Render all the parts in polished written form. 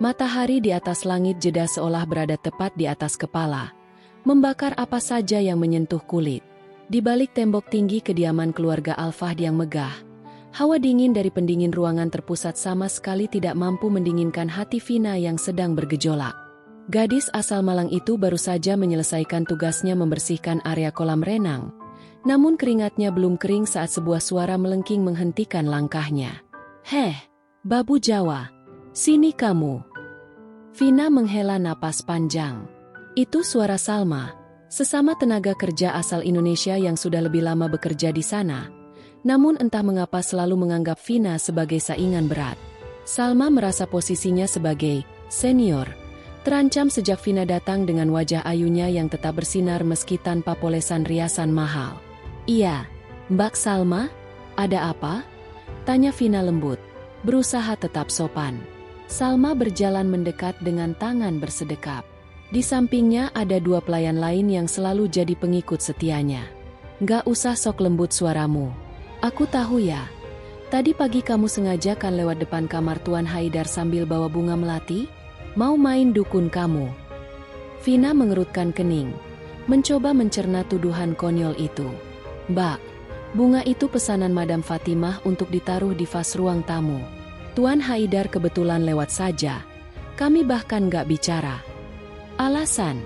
Matahari di atas langit jeda seolah berada tepat di atas kepala, membakar apa saja yang menyentuh kulit. Di balik tembok tinggi kediaman keluarga Al-Fahd yang megah, hawa dingin dari pendingin ruangan terpusat sama sekali tidak mampu mendinginkan hati Vina yang sedang bergejolak. Gadis asal Malang itu baru saja menyelesaikan tugasnya membersihkan area kolam renang, namun keringatnya belum kering saat sebuah suara melengking menghentikan langkahnya. "Heh, Babu Jawa, sini kamu." Vina menghela napas panjang. Itu suara Salma, sesama tenaga kerja asal Indonesia yang sudah lebih lama bekerja di sana. Namun entah mengapa selalu menganggap Vina sebagai saingan berat. Salma merasa posisinya sebagai senior terancam sejak Vina datang dengan wajah ayunya yang tetap bersinar meski tanpa polesan riasan mahal. "Iya, Mbak Salma, ada apa?" tanya Vina lembut, berusaha tetap sopan. Salma berjalan mendekat dengan tangan bersedekap. Di sampingnya ada dua pelayan lain yang selalu jadi pengikut setianya. "Nggak usah sok lembut suaramu. Aku tahu ya. Tadi pagi kamu sengaja kan lewat depan kamar Tuan Haidar sambil bawa bunga melati? Mau main dukun kamu?" Vina mengerutkan kening, mencoba mencerna tuduhan konyol itu. "Mbak, bunga itu pesanan Madam Fatimah untuk ditaruh di vas ruang tamu. Tuan Haidar kebetulan lewat saja. Kami bahkan nggak bicara." "Alasan?"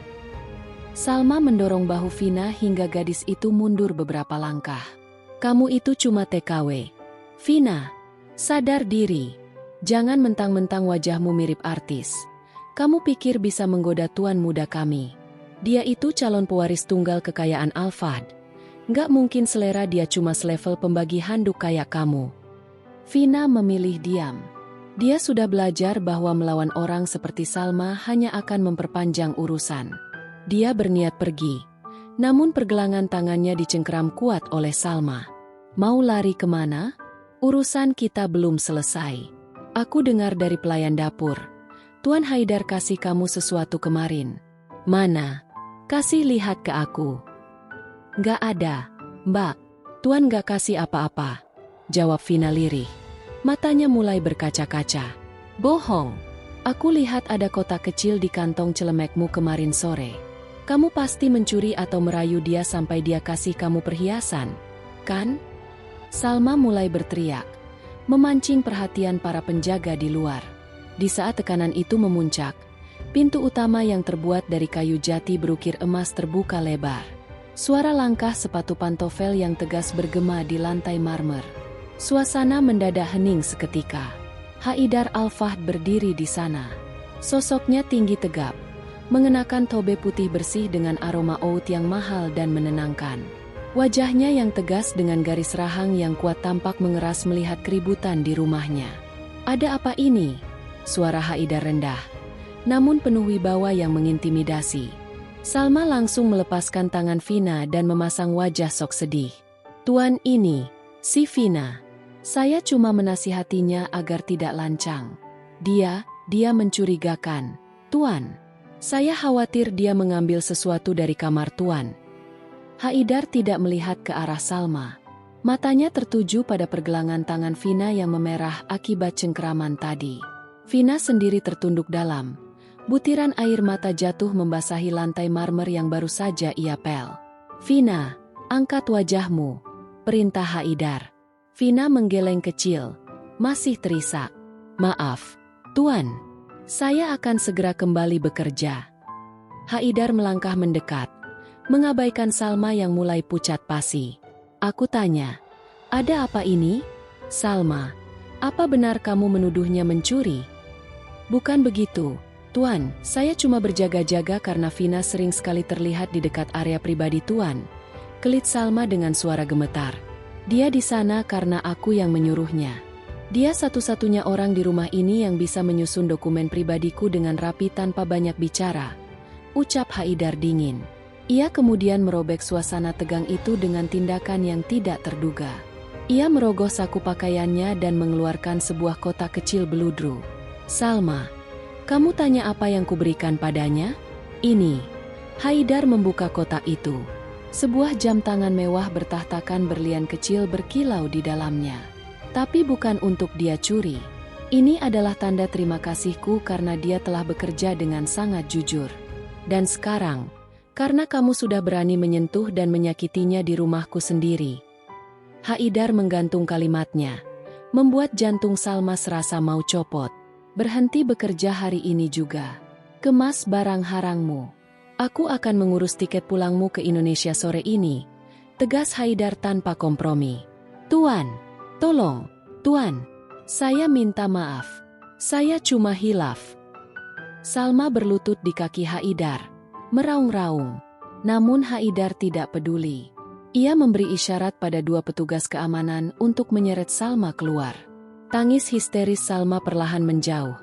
Salma mendorong bahu Vina hingga gadis itu mundur beberapa langkah. "Kamu itu cuma TKW. Vina, sadar diri. Jangan mentang-mentang wajahmu mirip artis. Kamu pikir bisa menggoda tuan muda kami? Dia itu calon pewaris tunggal kekayaan Al-Fahd. Nggak mungkin selera dia cuma selevel pembagi handuk kayak kamu." Vina memilih diam. Dia sudah belajar bahwa melawan orang seperti Salma hanya akan memperpanjang urusan. Dia berniat pergi, namun pergelangan tangannya dicengkeram kuat oleh Salma. "Mau lari kemana? Urusan kita belum selesai. Aku dengar dari pelayan dapur. Tuan Haidar kasih kamu sesuatu kemarin." "Mana? Kasih lihat ke aku." "Nggak ada, Mbak. Tuan nggak kasih apa-apa," jawab Vina lirih. Matanya mulai berkaca-kaca. "Bohong. Aku lihat ada kotak kecil di kantong celemekmu kemarin sore. Kamu pasti mencuri atau merayu dia sampai dia kasih kamu perhiasan, kan?" Salma mulai berteriak, memancing perhatian para penjaga di luar. Di saat tekanan itu memuncak, pintu utama yang terbuat dari kayu jati berukir emas terbuka lebar. Suara langkah sepatu pantofel yang tegas bergema di lantai marmer. Suasana mendadak hening seketika. Haidar Al-Fahd berdiri di sana. Sosoknya tinggi tegap, mengenakan tobe putih bersih dengan aroma oud yang mahal dan menenangkan. Wajahnya yang tegas dengan garis rahang yang kuat tampak mengeras melihat keributan di rumahnya. "Ada apa ini?" Suara Haidar rendah, namun penuh wibawa yang mengintimidasi. Salma langsung melepaskan tangan Vina dan memasang wajah sok sedih. "Tuan, ini si Vina. Saya cuma menasihatinya agar tidak lancang. Dia mencurigakan. Tuan, saya khawatir dia mengambil sesuatu dari kamar Tuan." Haidar tidak melihat ke arah Salma. Matanya tertuju pada pergelangan tangan Vina yang memerah akibat cengkeraman tadi. Vina sendiri tertunduk dalam. Butiran air mata jatuh membasahi lantai marmer yang baru saja ia pel. "Vina, angkat wajahmu," perintah Haidar. Vina menggeleng kecil, masih terisak. "Maaf, Tuan. Saya akan segera kembali bekerja." Haidar melangkah mendekat, mengabaikan Salma yang mulai pucat pasi. "Aku tanya, ada apa ini? Salma, apa benar kamu menuduhnya mencuri?" "Bukan begitu, Tuan. Saya cuma berjaga-jaga karena Vina sering sekali terlihat di dekat area pribadi Tuan," kelit Salma dengan suara gemetar. "Dia di sana karena aku yang menyuruhnya. Dia satu-satunya orang di rumah ini yang bisa menyusun dokumen pribadiku dengan rapi tanpa banyak bicara," ucap Haidar dingin. Ia kemudian merobek suasana tegang itu dengan tindakan yang tidak terduga. Ia merogoh saku pakaiannya dan mengeluarkan sebuah kotak kecil beludru. "Salma, kamu tanya apa yang kuberikan padanya? Ini." Haidar membuka kotak itu. Sebuah jam tangan mewah bertahtakan berlian kecil berkilau di dalamnya. Tapi bukan untuk dia curi. Ini adalah tanda terima kasihku karena dia telah bekerja dengan sangat jujur. Dan sekarang, karena kamu sudah berani menyentuh dan menyakitinya di rumahku sendiri. Haidar menggantung kalimatnya, membuat jantung Salma serasa mau copot. Berhenti bekerja hari ini juga. Kemas barang harangmu. Aku akan mengurus tiket pulangmu ke Indonesia sore ini, tegas Haidar tanpa kompromi. Tuan, tolong, Tuan, saya minta maaf. Saya cuma hilaf. Salma berlutut di kaki Haidar, meraung-raung. Namun Haidar tidak peduli. Ia memberi isyarat pada dua petugas keamanan untuk menyeret Salma keluar. Tangis histeris Salma perlahan menjauh,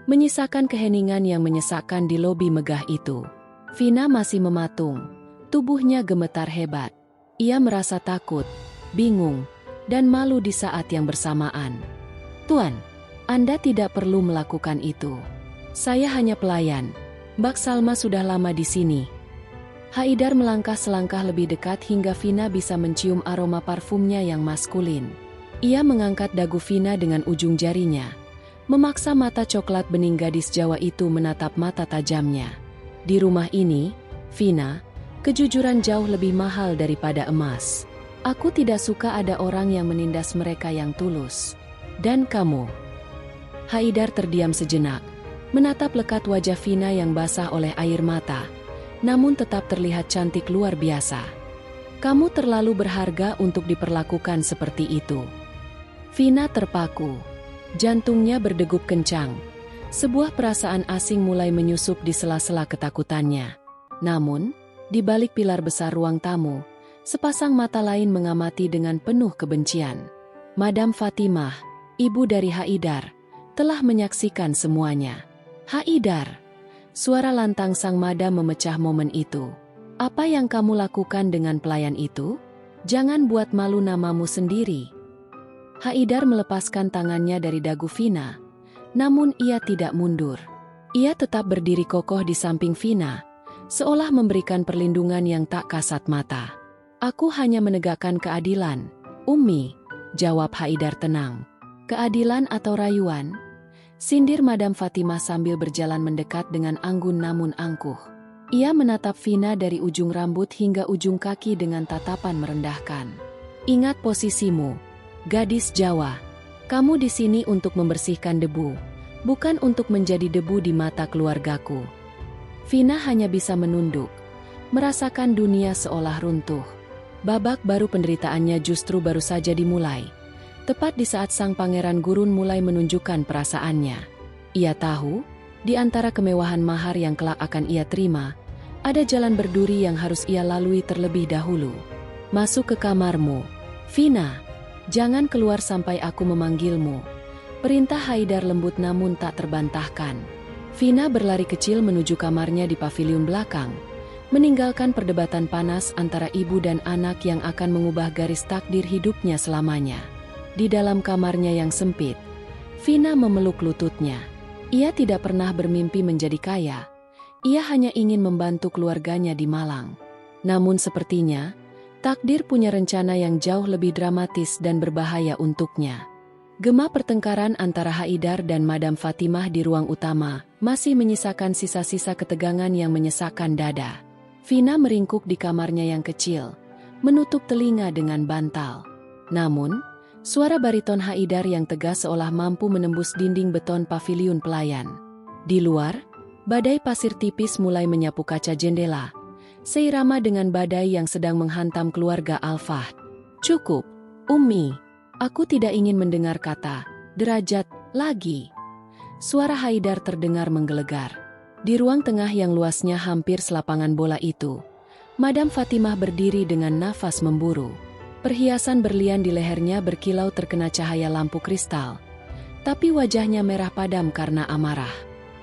menyisakan keheningan yang menyesakkan di lobi megah itu. Vina masih mematung, tubuhnya gemetar hebat. Ia merasa takut, bingung, dan malu di saat yang bersamaan. Tuan, Anda tidak perlu melakukan itu. Saya hanya pelayan. Mbak Salma sudah lama di sini. Haidar melangkah selangkah lebih dekat hingga Vina bisa mencium aroma parfumnya yang maskulin. Ia mengangkat dagu Vina dengan ujung jarinya, memaksa mata coklat bening gadis Jawa itu menatap mata tajamnya. Di rumah ini, Vina, kejujuran jauh lebih mahal daripada emas. Aku tidak suka ada orang yang menindas mereka yang tulus. Dan kamu? Haidar terdiam sejenak, menatap lekat wajah Vina yang basah oleh air mata, namun tetap terlihat cantik luar biasa. Kamu terlalu berharga untuk diperlakukan seperti itu. Vina terpaku. Jantungnya berdegup kencang. Sebuah perasaan asing mulai menyusup di sela-sela ketakutannya. Namun, di balik pilar besar ruang tamu, sepasang mata lain mengamati dengan penuh kebencian. Madam Fatimah, ibu dari Haidar, telah menyaksikan semuanya. Haidar, suara lantang sang madam memecah momen itu. Apa yang kamu lakukan dengan pelayan itu? Jangan buat malu namamu sendiri. Haidar melepaskan tangannya dari dagu Vina, namun ia tidak mundur. Ia tetap berdiri kokoh di samping Vina, seolah memberikan perlindungan yang tak kasat mata. Aku hanya menegakkan keadilan, Ummi, jawab Haidar tenang. Keadilan atau rayuan? Sindir Madam Fatimah sambil berjalan mendekat dengan anggun namun angkuh. Ia menatap Vina dari ujung rambut hingga ujung kaki dengan tatapan merendahkan. Ingat posisimu. Gadis Jawa, kamu di sini untuk membersihkan debu, bukan untuk menjadi debu di mata keluargaku. Vina hanya bisa menunduk, merasakan dunia seolah runtuh. Babak baru penderitaannya justru baru saja dimulai. Tepat di saat sang pangeran gurun mulai menunjukkan perasaannya. Ia tahu, di antara kemewahan mahar yang kelak akan ia terima, ada jalan berduri yang harus ia lalui terlebih dahulu. Masuk ke kamarmu, Vina. Jangan keluar sampai aku memanggilmu. Perintah Haidar lembut namun tak terbantahkan. Vina berlari kecil menuju kamarnya di paviliun belakang, meninggalkan perdebatan panas antara ibu dan anak yang akan mengubah garis takdir hidupnya selamanya. Di dalam kamarnya yang sempit, Vina memeluk lututnya. Ia tidak pernah bermimpi menjadi kaya. Ia hanya ingin membantu keluarganya di Malang. Namun sepertinya, takdir punya rencana yang jauh lebih dramatis dan berbahaya untuknya. Gema pertengkaran antara Haidar dan Madam Fatimah di ruang utama masih menyisakan sisa-sisa ketegangan yang menyesakkan dada. Vina meringkuk di kamarnya yang kecil, menutup telinga dengan bantal. Namun, suara bariton Haidar yang tegas seolah mampu menembus dinding beton paviliun pelayan. Di luar, badai pasir tipis mulai menyapu kaca jendela, seirama dengan badai yang sedang menghantam keluarga Al-Fahd. Cukup, Ummi. Aku tidak ingin mendengar kata derajat lagi. Suara Haidar terdengar menggelegar. Di ruang tengah yang luasnya hampir selapangan bola itu, Madam Fatimah berdiri dengan nafas memburu. Perhiasan berlian di lehernya berkilau terkena cahaya lampu kristal, tapi wajahnya merah padam karena amarah.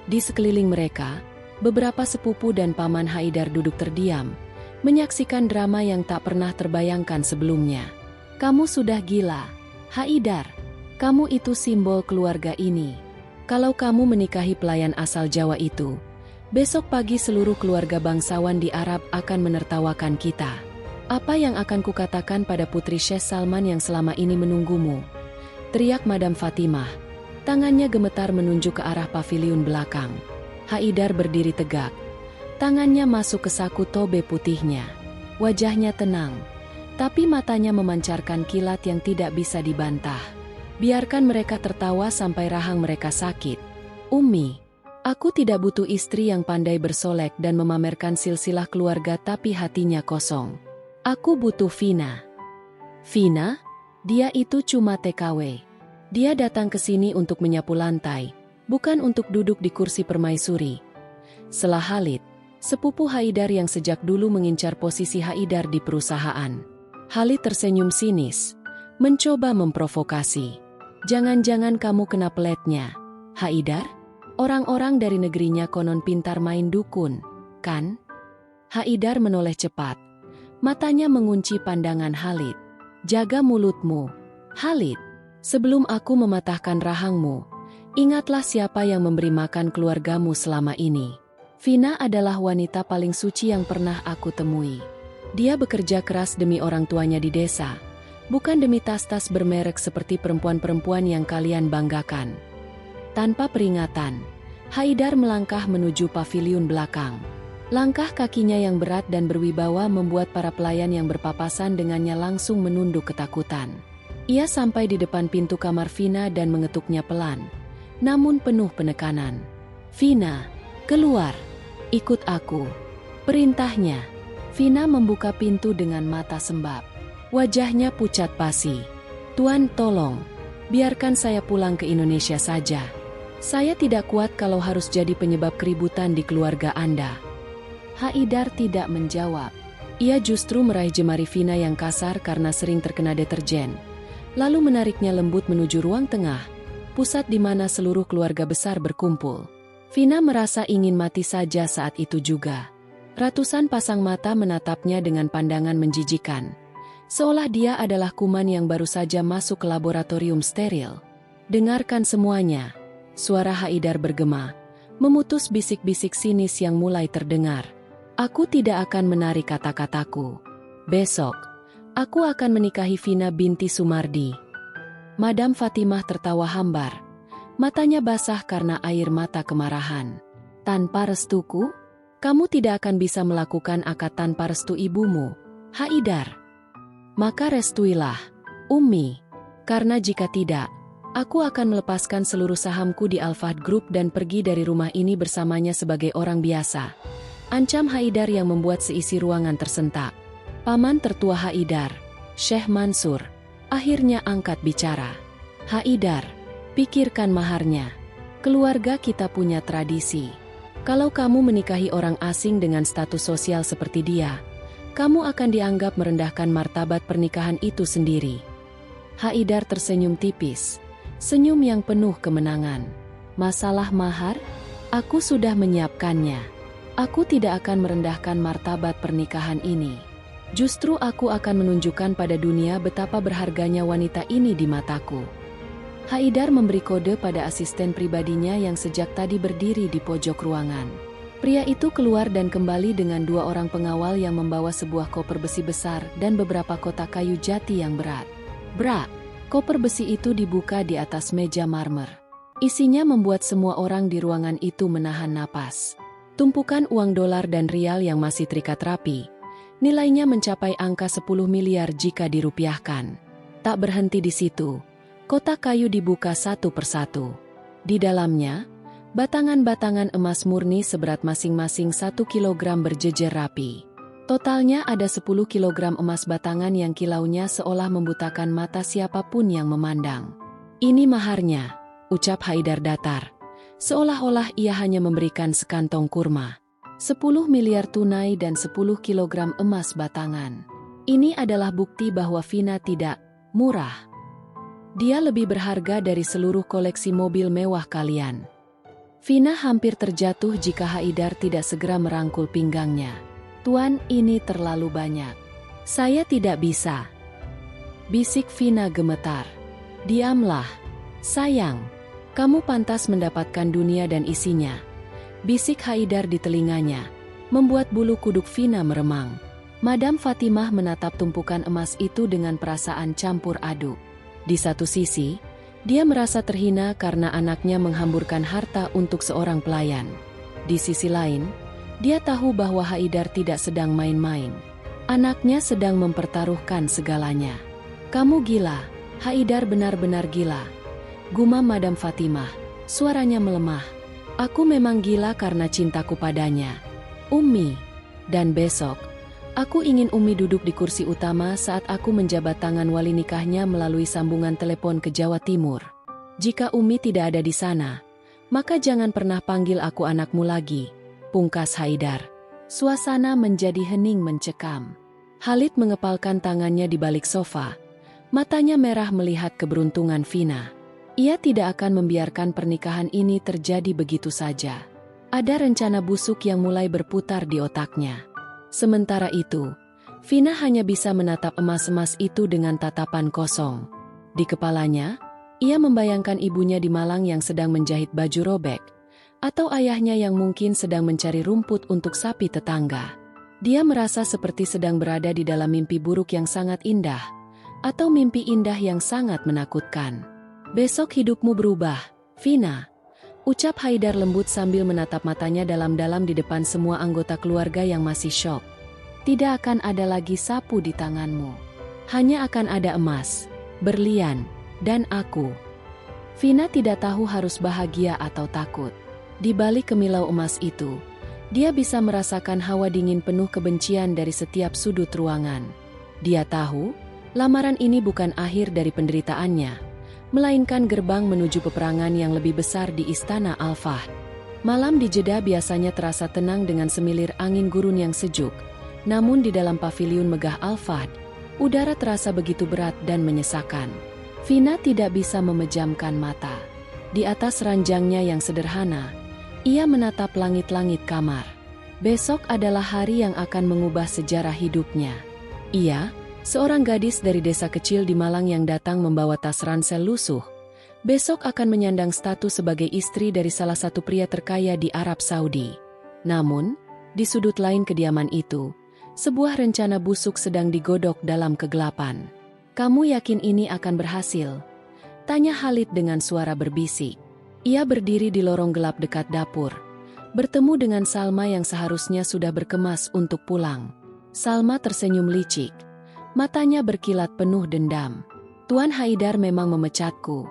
Di sekeliling mereka, beberapa sepupu dan paman Haidar duduk terdiam, menyaksikan drama yang tak pernah terbayangkan sebelumnya. Kamu sudah gila, Haidar. Kamu itu simbol keluarga ini. Kalau kamu menikahi pelayan asal Jawa itu, besok pagi seluruh keluarga bangsawan di Arab akan menertawakan kita. Apa yang akan kukatakan pada putri Syekh Salman yang selama ini menunggumu? Teriak Madam Fatimah. Tangannya gemetar menunjuk ke arah paviliun belakang. Haidar berdiri tegak. Tangannya masuk ke saku tobe putihnya. Wajahnya tenang, tapi matanya memancarkan kilat yang tidak bisa dibantah. Biarkan mereka tertawa sampai rahang mereka sakit. Umi, aku tidak butuh istri yang pandai bersolek dan memamerkan silsilah keluarga tapi hatinya kosong. Aku butuh Vina. Vina? Dia itu cuma TKW. Dia datang ke sini untuk menyapu lantai, bukan untuk duduk di kursi permaisuri. Selah Khalid, sepupu Haidar yang sejak dulu mengincar posisi Haidar di perusahaan. Khalid tersenyum sinis, mencoba memprovokasi. Jangan-jangan kamu kena peletnya, Haidar? Orang-orang dari negerinya konon pintar main dukun, kan? Haidar menoleh cepat. Matanya mengunci pandangan Khalid. Jaga mulutmu, Khalid. Sebelum aku mematahkan rahangmu, ingatlah siapa yang memberi makan keluargamu selama ini. Vina adalah wanita paling suci yang pernah aku temui. Dia bekerja keras demi orang tuanya di desa, bukan demi tas-tas bermerek seperti perempuan-perempuan yang kalian banggakan. Tanpa peringatan, Haidar melangkah menuju paviliun belakang. Langkah kakinya yang berat dan berwibawa membuat para pelayan yang berpapasan dengannya langsung menunduk ketakutan. Ia sampai di depan pintu kamar Vina dan mengetuknya pelan, namun penuh penekanan. Vina, keluar. Ikut aku. Perintahnya. Vina membuka pintu dengan mata sembab. Wajahnya pucat pasi. Tuan, tolong. Biarkan saya pulang ke Indonesia saja. Saya tidak kuat kalau harus jadi penyebab keributan di keluarga Anda. Haidar tidak menjawab. Ia justru meraih jemari Vina yang kasar karena sering terkena deterjen. Lalu menariknya lembut menuju ruang tengah, pusat di mana seluruh keluarga besar berkumpul. Vina merasa ingin mati saja saat itu juga. Ratusan pasang mata menatapnya dengan pandangan menjijikan. Seolah dia adalah kuman yang baru saja masuk ke laboratorium steril. Dengarkan semuanya. Suara Haidar bergema, memutus bisik-bisik sinis yang mulai terdengar. Aku tidak akan menarik kata-kataku. Besok, aku akan menikahi Vina binti Sumardi. Madam Fatimah tertawa hambar. Matanya basah karena air mata kemarahan. Tanpa restuku, kamu tidak akan bisa melakukan akad tanpa restu ibumu, Haidar. Maka restuilah, Umi. Karena jika tidak, aku akan melepaskan seluruh sahamku di Al-Fahd Group dan pergi dari rumah ini bersamanya sebagai orang biasa. Ancam Haidar yang membuat seisi ruangan tersentak. Paman tertua Haidar, Syekh Mansur, akhirnya angkat bicara. Haidar, pikirkan maharnya. Keluarga kita punya tradisi. Kalau kamu menikahi orang asing dengan status sosial seperti dia, kamu akan dianggap merendahkan martabat pernikahan itu sendiri. Haidar tersenyum tipis, senyum yang penuh kemenangan. Masalah mahar? Aku sudah menyiapkannya. Aku tidak akan merendahkan martabat pernikahan ini. Justru aku akan menunjukkan pada dunia betapa berharganya wanita ini di mataku. Haidar memberi kode pada asisten pribadinya yang sejak tadi berdiri di pojok ruangan. Pria itu keluar dan kembali dengan 2 orang pengawal yang membawa sebuah koper besi besar dan beberapa kotak kayu jati yang berat. Brak, koper besi itu dibuka di atas meja marmer. Isinya membuat semua orang di ruangan itu menahan napas. Tumpukan uang dolar dan rial yang masih terikat rapi. Nilainya mencapai angka 10 miliar jika dirupiahkan. Tak berhenti di situ. Kotak kayu dibuka satu persatu. Di dalamnya, batangan-batangan emas murni seberat masing-masing 1 kilogram berjejer rapi. Totalnya ada 10 kilogram emas batangan yang kilaunya seolah membutakan mata siapapun yang memandang. Ini maharnya, ucap Haidar datar. Seolah-olah ia hanya memberikan sekantong kurma. 10 miliar tunai dan 10 kilogram emas batangan. Ini adalah bukti bahwa Vina tidak murah. Dia lebih berharga dari seluruh koleksi mobil mewah kalian. Vina hampir terjatuh jika Haidar tidak segera merangkul pinggangnya. Tuan, ini terlalu banyak. Saya tidak bisa. Bisik Vina gemetar. Diamlah. Sayang, kamu pantas mendapatkan dunia dan isinya. Bisik Haidar di telinganya, membuat bulu kuduk Vina meremang. Madam Fatimah menatap tumpukan emas itu dengan perasaan campur aduk. Di satu sisi, Dia merasa terhina karena anaknya menghamburkan harta untuk seorang pelayan. Di sisi lain, dia tahu bahwa Haidar tidak sedang main-main. Anaknya sedang mempertaruhkan segalanya. "Kamu gila, Haidar benar-benar gila," gumam Madam Fatimah, suaranya melemah. "Aku memang gila karena cintaku padanya, Umi. Dan besok, aku ingin Umi duduk di kursi utama saat aku menjabat tangan wali nikahnya melalui sambungan telepon ke Jawa Timur. Jika Umi tidak ada di sana, maka jangan pernah panggil aku anakmu lagi," pungkas Haidar. Suasana menjadi hening mencekam. Khalid mengepalkan tangannya di balik sofa. Matanya merah melihat keberuntungan Vina. Ia tidak akan membiarkan pernikahan ini terjadi begitu saja. Ada rencana busuk yang mulai berputar di otaknya. Sementara itu, Vina hanya bisa menatap emas-emas itu dengan tatapan kosong. Di kepalanya, ia membayangkan ibunya di Malang yang sedang menjahit baju robek, atau ayahnya yang mungkin sedang mencari rumput untuk sapi tetangga. Dia merasa seperti sedang berada di dalam mimpi buruk yang sangat indah, atau mimpi indah yang sangat menakutkan. "Besok hidupmu berubah, Vina," ucap Haidar lembut sambil menatap matanya dalam-dalam di depan semua anggota keluarga yang masih syok. "Tidak akan ada lagi sapu di tanganmu. Hanya akan ada emas, berlian, dan aku." Vina tidak tahu harus bahagia atau takut. Di balik kemilau emas itu, dia bisa merasakan hawa dingin penuh kebencian dari setiap sudut ruangan. Dia tahu, lamaran ini bukan akhir dari penderitaannya, melainkan gerbang menuju peperangan yang lebih besar di Istana Al-Fahd. Malam di Jeddah biasanya terasa tenang dengan semilir angin gurun yang sejuk, namun di dalam paviliun megah Al-Fahd, udara terasa begitu berat dan menyesakan. Vina tidak bisa memejamkan mata. Di atas ranjangnya yang sederhana, ia menatap langit-langit kamar. Besok adalah hari yang akan mengubah sejarah hidupnya. Ia, seorang gadis dari desa kecil di Malang yang datang membawa tas ransel lusuh, besok akan menyandang status sebagai istri dari salah satu pria terkaya di Arab Saudi. Namun, di sudut lain kediaman itu, sebuah rencana busuk sedang digodok dalam kegelapan. "Kamu yakin ini akan berhasil?" tanya Khalid dengan suara berbisik. Ia berdiri di lorong gelap dekat dapur, bertemu dengan Salma yang seharusnya sudah berkemas untuk pulang. Salma tersenyum licik, matanya berkilat penuh dendam. "Tuan Haidar memang memecatku,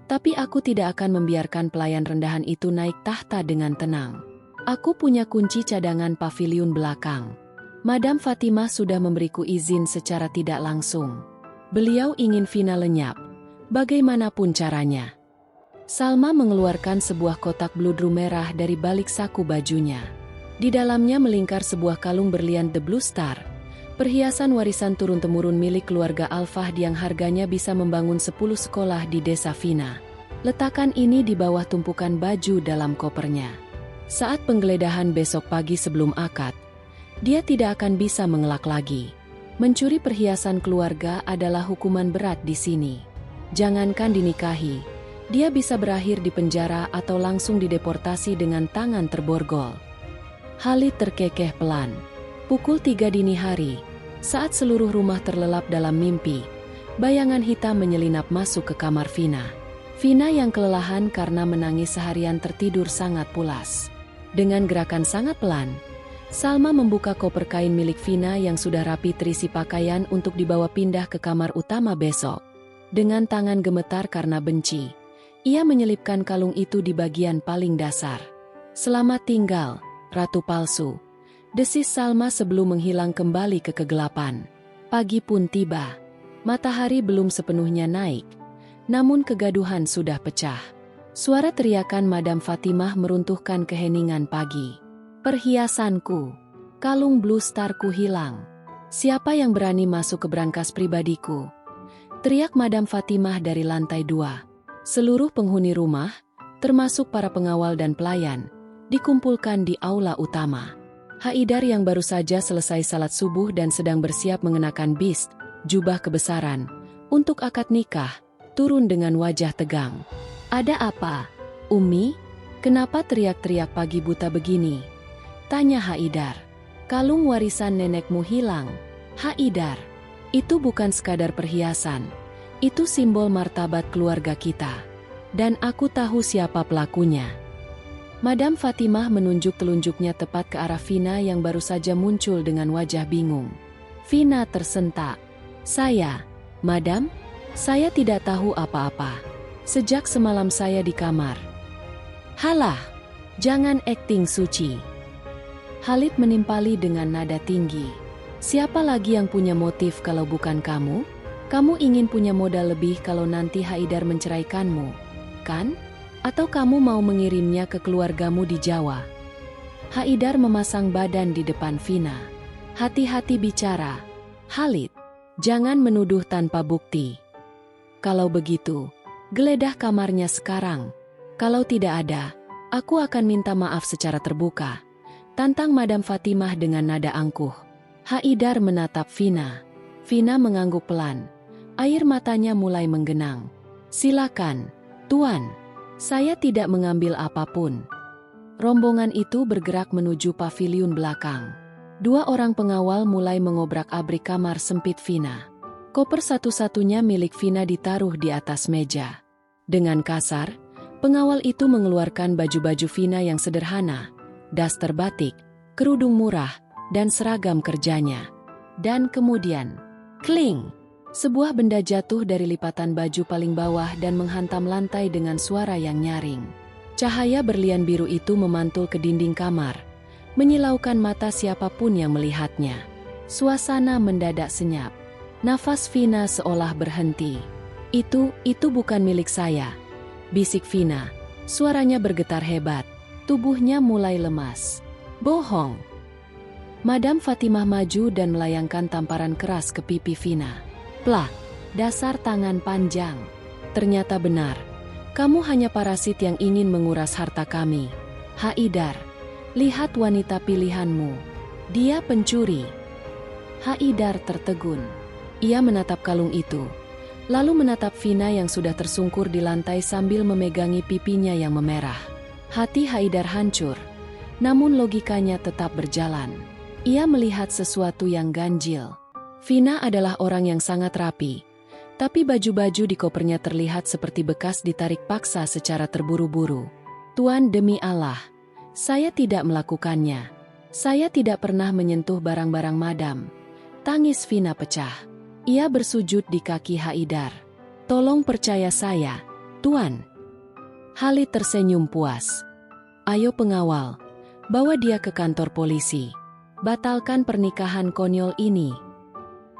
tapi aku tidak akan membiarkan pelayan rendahan itu naik tahta dengan tenang. Aku punya kunci cadangan paviliun belakang. Madam Fatimah sudah memberiku izin secara tidak langsung. Beliau ingin Vina lenyap, bagaimanapun caranya." Salma mengeluarkan sebuah kotak bludru merah dari balik saku bajunya. Di dalamnya melingkar sebuah kalung berlian The Blue Star, perhiasan warisan turun-temurun milik keluarga Al-Fahd yang harganya bisa membangun 10 sekolah di desa Vina. Letakkan ini di bawah tumpukan baju dalam kopernya. Saat penggeledahan besok pagi sebelum akad, dia tidak akan bisa mengelak lagi. Mencuri perhiasan keluarga adalah hukuman berat di sini. Jangankan dinikahi, dia bisa berakhir di penjara atau langsung dideportasi dengan tangan terborgol. Khalid terkekeh pelan. Pukul 3 dini hari, saat seluruh rumah terlelap dalam mimpi, bayangan hitam menyelinap masuk ke kamar Vina. Vina yang kelelahan karena menangis seharian tertidur sangat pulas. Dengan gerakan sangat pelan, Salma membuka koper kain milik Vina yang sudah rapi terisi pakaian untuk dibawa pindah ke kamar utama besok. Dengan tangan gemetar karena benci, ia menyelipkan kalung itu di bagian paling dasar. "Selamat tinggal, Ratu Palsu," desis Salma sebelum menghilang kembali ke kegelapan. Pagi pun tiba. Matahari belum sepenuhnya naik, namun kegaduhan sudah pecah. Suara teriakan Madam Fatimah meruntuhkan keheningan pagi. "Perhiasanku, kalung Blue Starku hilang. Siapa yang berani masuk ke brankas pribadiku?" teriak Madam Fatimah dari lantai 2. Seluruh penghuni rumah, termasuk para pengawal dan pelayan, dikumpulkan di aula utama. Haidar yang baru saja selesai salat subuh dan sedang bersiap mengenakan bist, jubah kebesaran, untuk akad nikah, turun dengan wajah tegang. "Ada apa, Umi? Kenapa teriak-teriak pagi buta begini?" tanya Haidar. "Kalung warisan nenekmu hilang, Haidar. Itu bukan sekadar perhiasan. Itu simbol martabat keluarga kita. Dan aku tahu siapa pelakunya. Madam Fatimah menunjuk telunjuknya tepat ke arah Vina yang baru saja muncul dengan wajah bingung. Vina tersentak. Madam, saya tidak tahu apa-apa. Sejak semalam saya di kamar. Halah, jangan akting suci. Khalid menimpali dengan nada tinggi. Siapa lagi yang punya motif kalau bukan kamu? Kamu ingin punya modal lebih kalau nanti Haidar menceraikanmu, kan? Atau kamu mau mengirimnya ke keluargamu di Jawa? Haidar memasang badan di depan Vina. Hati-hati bicara. Khalid, jangan menuduh tanpa bukti. Kalau begitu, geledah kamarnya sekarang. Kalau tidak ada, aku akan minta maaf secara terbuka. Tantang Madam Fatimah dengan nada angkuh. Haidar menatap Vina. Vina mengangguk pelan. Air matanya mulai menggenang. Silakan, Tuan. Saya tidak mengambil apapun. Rombongan itu bergerak menuju paviliun belakang. 2 orang pengawal mulai mengobrak-abrik kamar sempit Vina. Koper satu-satunya milik Vina ditaruh di atas meja. Dengan kasar, pengawal itu mengeluarkan baju-baju Vina yang sederhana, daster batik, kerudung murah, dan seragam kerjanya. Dan kemudian, kling! Sebuah benda jatuh dari lipatan baju paling bawah dan menghantam lantai dengan suara yang nyaring. Cahaya berlian biru itu memantul ke dinding kamar, menyilaukan mata siapapun yang melihatnya. Suasana mendadak senyap. Nafas Vina seolah berhenti. Itu bukan milik saya, bisik Vina. Suaranya bergetar hebat. Tubuhnya mulai lemas. Bohong. Madam Fatimah maju dan melayangkan tamparan keras ke pipi Vina. Plak, dasar tangan panjang. Ternyata benar. Kamu hanya parasit yang ingin menguras harta kami. Haidar, lihat wanita pilihanmu. Dia pencuri. Haidar tertegun. Ia menatap kalung itu, lalu menatap Vina yang sudah tersungkur di lantai sambil memegangi pipinya yang memerah. Hati Haidar hancur, namun logikanya tetap berjalan. Ia melihat sesuatu yang ganjil. Vina adalah orang yang sangat rapi, tapi baju-baju di kopernya terlihat seperti bekas ditarik paksa secara terburu-buru. Tuan, demi Allah, saya tidak melakukannya. Saya tidak pernah menyentuh barang-barang madam. Tangis Vina pecah. Ia bersujud di kaki Haidar. Tolong percaya saya, Tuan. Khalid tersenyum puas. Ayo pengawal, bawa dia ke kantor polisi. Batalkan pernikahan konyol ini.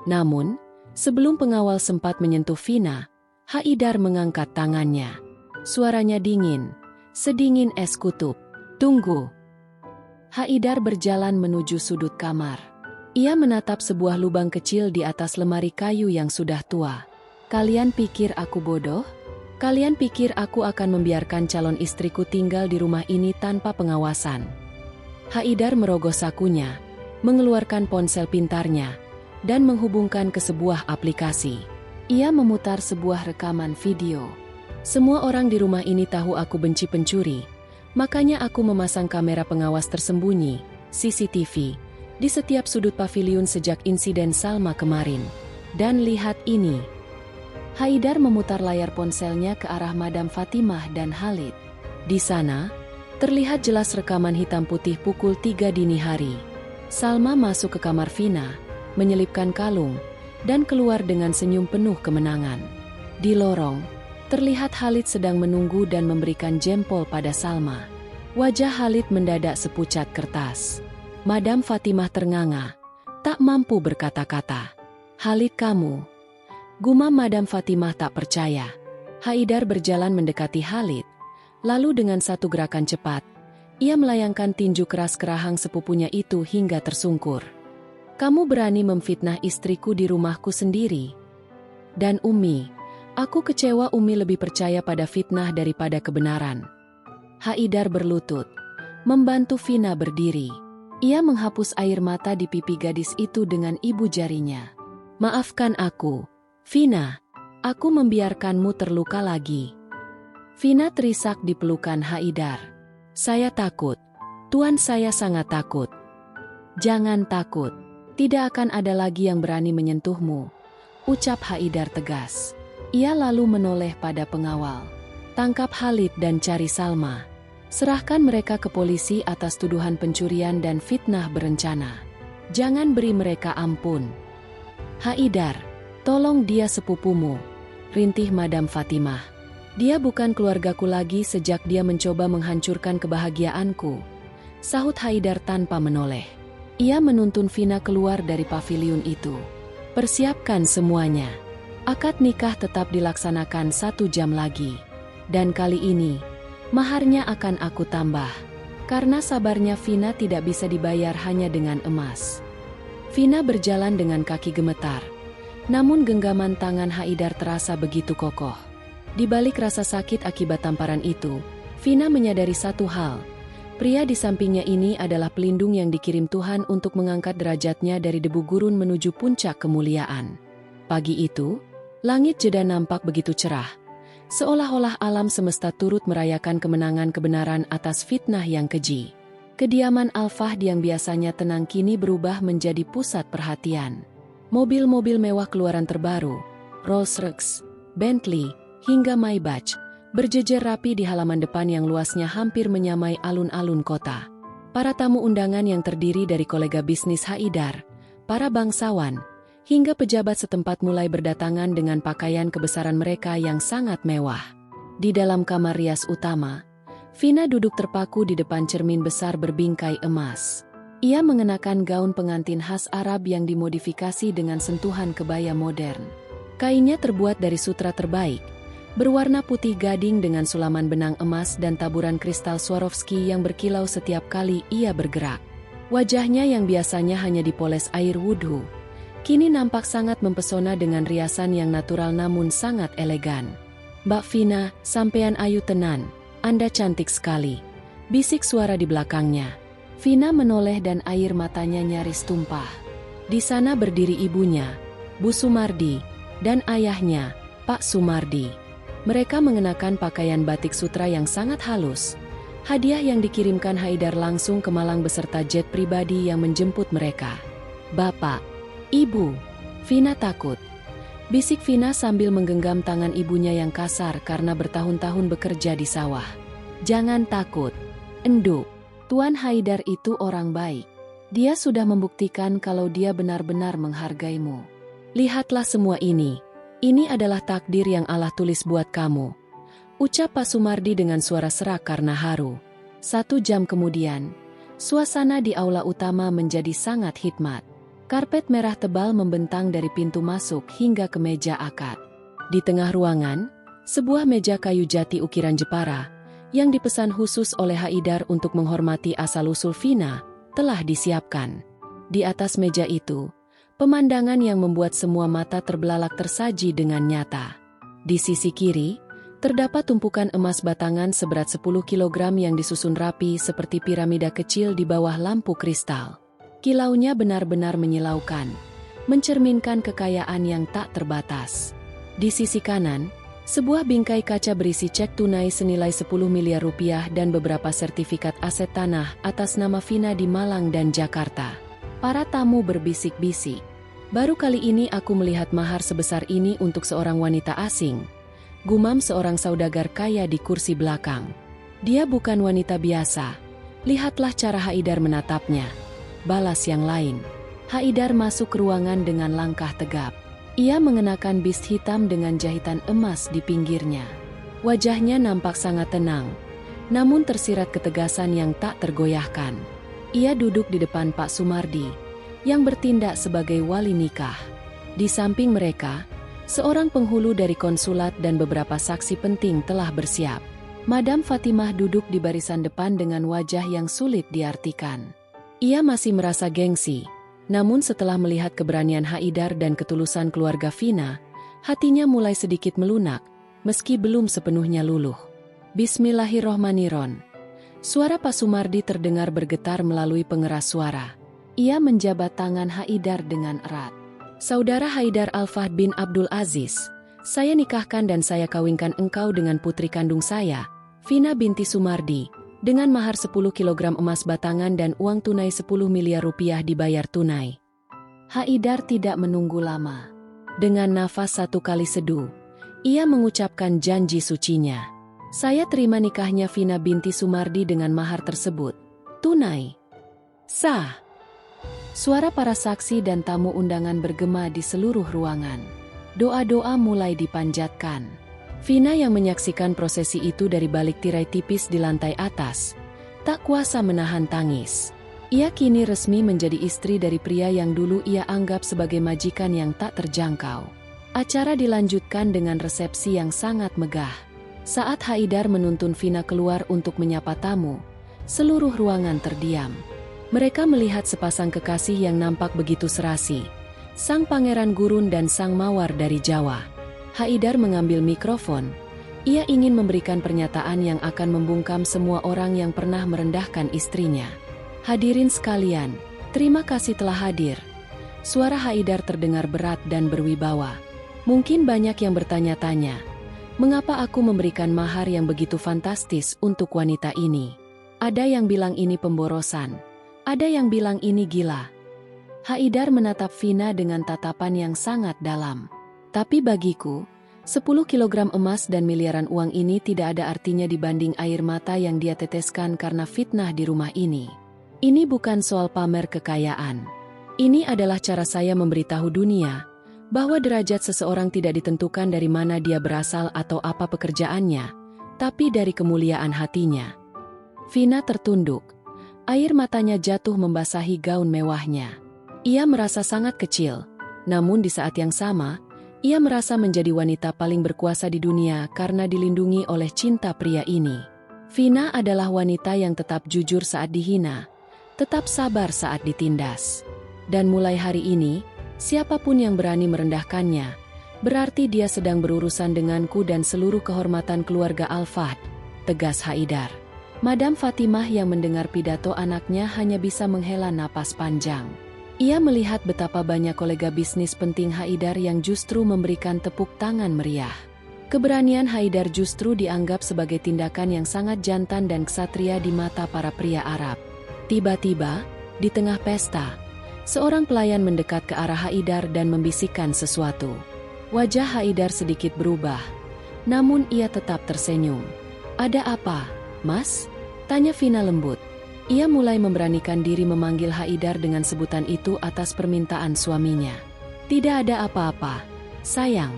Namun, sebelum pengawal sempat menyentuh Vina, Haidar mengangkat tangannya. Suaranya dingin, sedingin es kutub. Tunggu. Haidar berjalan menuju sudut kamar. Ia menatap sebuah lubang kecil di atas lemari kayu yang sudah tua. Kalian pikir aku bodoh? Kalian pikir aku akan membiarkan calon istriku tinggal di rumah ini tanpa pengawasan? Haidar merogoh sakunya, mengeluarkan ponsel pintarnya, dan menghubungkan ke sebuah aplikasi. Ia memutar sebuah rekaman video. Semua orang di rumah ini tahu aku benci pencuri, makanya aku memasang kamera pengawas tersembunyi, CCTV, di setiap sudut paviliun sejak insiden Salma kemarin. Dan lihat ini. Haidar memutar layar ponselnya ke arah Madam Fatimah dan Khalid. Di sana, terlihat jelas rekaman hitam putih pukul 3 dini hari. Salma masuk ke kamar Vina, menyelipkan kalung, dan keluar dengan senyum penuh kemenangan. Di lorong, terlihat Khalid sedang menunggu dan memberikan jempol pada Salma. Wajah Khalid mendadak sepucat kertas. Madam Fatimah ternganga, tak mampu berkata-kata. Khalid, kamu. Gumam Madam Fatimah tak percaya. Haidar berjalan mendekati Khalid, lalu dengan satu gerakan cepat, ia melayangkan tinju keras ke rahang sepupunya itu hingga tersungkur. Kamu berani memfitnah istriku di rumahku sendiri. Dan Umi, aku kecewa Umi lebih percaya pada fitnah daripada kebenaran. Haidar berlutut, membantu Vina berdiri. Ia menghapus air mata di pipi gadis itu dengan ibu jarinya. Maafkan aku, Vina, aku membiarkanmu terluka lagi. Vina terisak di pelukan Haidar. Saya takut, Tuan, saya sangat takut. Jangan takut. Tidak akan ada lagi yang berani menyentuhmu, ucap Haidar tegas. Ia lalu menoleh pada pengawal. Tangkap Khalid dan cari Salma. Serahkan mereka ke polisi atas tuduhan pencurian dan fitnah berencana. Jangan beri mereka ampun. Haidar, tolong dia sepupumu, rintih Madam Fatimah. Dia bukan keluargaku lagi sejak dia mencoba menghancurkan kebahagiaanku, sahut Haidar tanpa menoleh. Ia menuntun Vina keluar dari paviliun itu. Persiapkan semuanya. Akad nikah tetap dilaksanakan 1 jam lagi. Dan kali ini, maharnya akan aku tambah. Karena sabarnya Vina tidak bisa dibayar hanya dengan emas. Vina berjalan dengan kaki gemetar. Namun genggaman tangan Haidar terasa begitu kokoh. Di balik rasa sakit akibat tamparan itu, Vina menyadari satu hal. Pria di sampingnya ini adalah pelindung yang dikirim Tuhan untuk mengangkat derajatnya dari debu gurun menuju puncak kemuliaan. Pagi itu, langit Jeddah nampak begitu cerah. Seolah-olah alam semesta turut merayakan kemenangan kebenaran atas fitnah yang keji. Kediaman Al-Fahd yang biasanya tenang kini berubah menjadi pusat perhatian. Mobil-mobil mewah keluaran terbaru, Rolls-Royce, Bentley, hingga Maybach, berjejer rapi di halaman depan yang luasnya hampir menyamai alun-alun kota. Para tamu undangan yang terdiri dari kolega bisnis Haidar, para bangsawan, hingga pejabat setempat mulai berdatangan dengan pakaian kebesaran mereka yang sangat mewah. Di dalam kamar rias utama, Vina duduk terpaku di depan cermin besar berbingkai emas. Ia mengenakan gaun pengantin khas Arab yang dimodifikasi dengan sentuhan kebaya modern. Kainnya terbuat dari sutra terbaik, berwarna putih gading dengan sulaman benang emas dan taburan kristal Swarovski yang berkilau setiap kali ia bergerak. Wajahnya yang biasanya hanya dipoles air wudhu, kini nampak sangat mempesona dengan riasan yang natural namun sangat elegan. "Mbak Vina, sampean ayu tenan, Anda cantik sekali," bisik suara di belakangnya. Vina menoleh dan air matanya nyaris tumpah. Di sana berdiri ibunya, Bu Sumardi, dan ayahnya, Pak Sumardi. Mereka mengenakan pakaian batik sutra yang sangat halus. Hadiah yang dikirimkan Haidar langsung ke Malang beserta jet pribadi yang menjemput mereka. "Bapak, Ibu," Vina takut. Bisik Vina sambil menggenggam tangan ibunya yang kasar karena bertahun-tahun bekerja di sawah. "Jangan takut, Enduk. Tuan Haidar itu orang baik. Dia sudah membuktikan kalau dia benar-benar menghargaimu. Lihatlah semua ini. Ini adalah takdir yang Allah tulis buat kamu," ucap Pak Sumardi dengan suara serak karena haru. 1 jam kemudian, suasana di aula utama menjadi sangat hikmat. Karpet merah tebal membentang dari pintu masuk hingga ke meja akad. Di tengah ruangan, sebuah meja kayu jati ukiran Jepara, yang dipesan khusus oleh Haidar untuk menghormati asal-usul Vina, telah disiapkan. Di atas meja itu, pemandangan yang membuat semua mata terbelalak tersaji dengan nyata. Di sisi kiri, terdapat tumpukan emas batangan seberat 10 kg yang disusun rapi seperti piramida kecil di bawah lampu kristal. Kilaunya benar-benar menyilaukan, mencerminkan kekayaan yang tak terbatas. Di sisi kanan, sebuah bingkai kaca berisi cek tunai senilai 10 miliar rupiah dan beberapa sertifikat aset tanah atas nama Vina di Malang dan Jakarta. Para tamu berbisik-bisik. "Baru kali ini aku melihat mahar sebesar ini untuk seorang wanita asing," gumam seorang saudagar kaya di kursi belakang. "Dia bukan wanita biasa. Lihatlah cara Haidar menatapnya," balas yang lain. Haidar masuk ke ruangan dengan langkah tegap. Ia mengenakan bist hitam dengan jahitan emas di pinggirnya. Wajahnya nampak sangat tenang, namun tersirat ketegasan yang tak tergoyahkan. Ia duduk di depan Pak Sumardi, yang bertindak sebagai wali nikah. Di samping mereka, seorang penghulu dari konsulat dan beberapa saksi penting telah bersiap. Madam Fatimah duduk di barisan depan dengan wajah yang sulit diartikan. Ia masih merasa gengsi, namun setelah melihat keberanian Haidar dan ketulusan keluarga Vina, hatinya mulai sedikit melunak, meski belum sepenuhnya luluh. "Bismillahirrohmanirrohim." Suara Pak Sumardi terdengar bergetar melalui pengeras suara. Ia menjabat tangan Haidar dengan erat. "Saudara Haidar Al-Fahd bin Abdul Aziz, saya nikahkan dan saya kawinkan engkau dengan putri kandung saya, Vina binti Sumardi, dengan mahar 10 kg emas batangan dan uang tunai 10 miliar rupiah dibayar tunai." Haidar tidak menunggu lama. Dengan nafas 1 kali seduh, Ia mengucapkan janji sucinya. Saya terima nikahnya Vina binti Sumardi dengan mahar tersebut. Tunai. Sah. Suara para saksi dan tamu undangan bergema di seluruh ruangan. Doa-doa mulai dipanjatkan. Vina yang menyaksikan prosesi itu dari balik tirai tipis di lantai atas, tak kuasa menahan tangis. Ia kini resmi menjadi istri dari pria yang dulu ia anggap sebagai majikan yang tak terjangkau. Acara dilanjutkan dengan resepsi yang sangat megah. Saat Haidar menuntun Vina keluar untuk menyapa tamu, seluruh ruangan terdiam. Mereka melihat sepasang kekasih yang nampak begitu serasi. Sang Pangeran Gurun dan Sang Mawar dari Jawa. Haidar mengambil mikrofon. Ia ingin memberikan pernyataan yang akan membungkam semua orang yang pernah merendahkan istrinya. Hadirin sekalian, terima kasih telah hadir. Suara Haidar terdengar berat dan berwibawa. Mungkin banyak yang bertanya-tanya, mengapa aku memberikan mahar yang begitu fantastis untuk wanita ini? Ada yang bilang ini pemborosan, ada yang bilang ini gila. Haidar menatap Vina dengan tatapan yang sangat dalam. Tapi bagiku, 10 kilogram emas dan miliaran uang ini tidak ada artinya dibanding air mata yang dia teteskan karena fitnah di rumah ini. Ini bukan soal pamer kekayaan. Ini adalah cara saya memberitahu dunia bahwa derajat seseorang tidak ditentukan dari mana dia berasal atau apa pekerjaannya, tapi dari kemuliaan hatinya. Vina tertunduk. Air matanya jatuh membasahi gaun mewahnya. Ia merasa sangat kecil, namun di saat yang sama, ia merasa menjadi wanita paling berkuasa di dunia karena dilindungi oleh cinta pria ini. Vina adalah wanita yang tetap jujur saat dihina, tetap sabar saat ditindas. Dan mulai hari ini, siapapun yang berani merendahkannya, berarti dia sedang berurusan denganku dan seluruh kehormatan keluarga Al-Fahd, tegas Haidar. Madam Fatimah yang mendengar pidato anaknya hanya bisa menghela napas panjang. Ia melihat betapa banyak kolega bisnis penting Haidar yang justru memberikan tepuk tangan meriah. Keberanian Haidar justru dianggap sebagai tindakan yang sangat jantan dan ksatria di mata para pria Arab. Tiba-tiba, di tengah pesta, seorang pelayan mendekat ke arah Haidar dan membisikkan sesuatu. Wajah Haidar sedikit berubah, namun ia tetap tersenyum. "Ada apa, Mas?" tanya Vina lembut. Ia mulai memberanikan diri memanggil Haidar dengan sebutan itu atas permintaan suaminya. "Tidak ada apa-apa, sayang.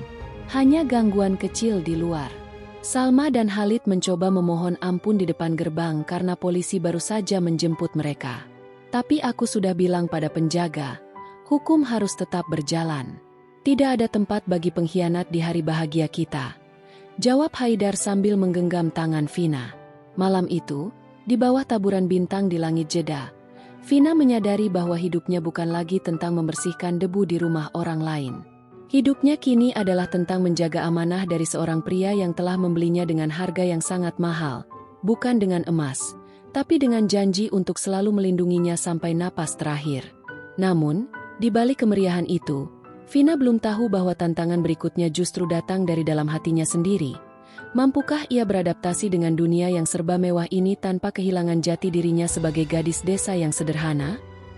Hanya gangguan kecil di luar." Salma dan Khalid mencoba memohon ampun di depan gerbang karena polisi baru saja menjemput mereka. "Tapi aku sudah bilang pada penjaga, hukum harus tetap berjalan. Tidak ada tempat bagi pengkhianat di hari bahagia kita," jawab Haidar sambil menggenggam tangan Vina. Malam itu, di bawah taburan bintang di langit Jeddah, Vina menyadari bahwa hidupnya bukan lagi tentang membersihkan debu di rumah orang lain. Hidupnya kini adalah tentang menjaga amanah dari seorang pria yang telah membelinya dengan harga yang sangat mahal, bukan dengan emas, tapi dengan janji untuk selalu melindunginya sampai napas terakhir. Namun, di balik kemeriahan itu, Vina belum tahu bahwa tantangan berikutnya justru datang dari dalam hatinya sendiri. Mampukah ia beradaptasi dengan dunia yang serba mewah ini tanpa kehilangan jati dirinya sebagai gadis desa yang sederhana?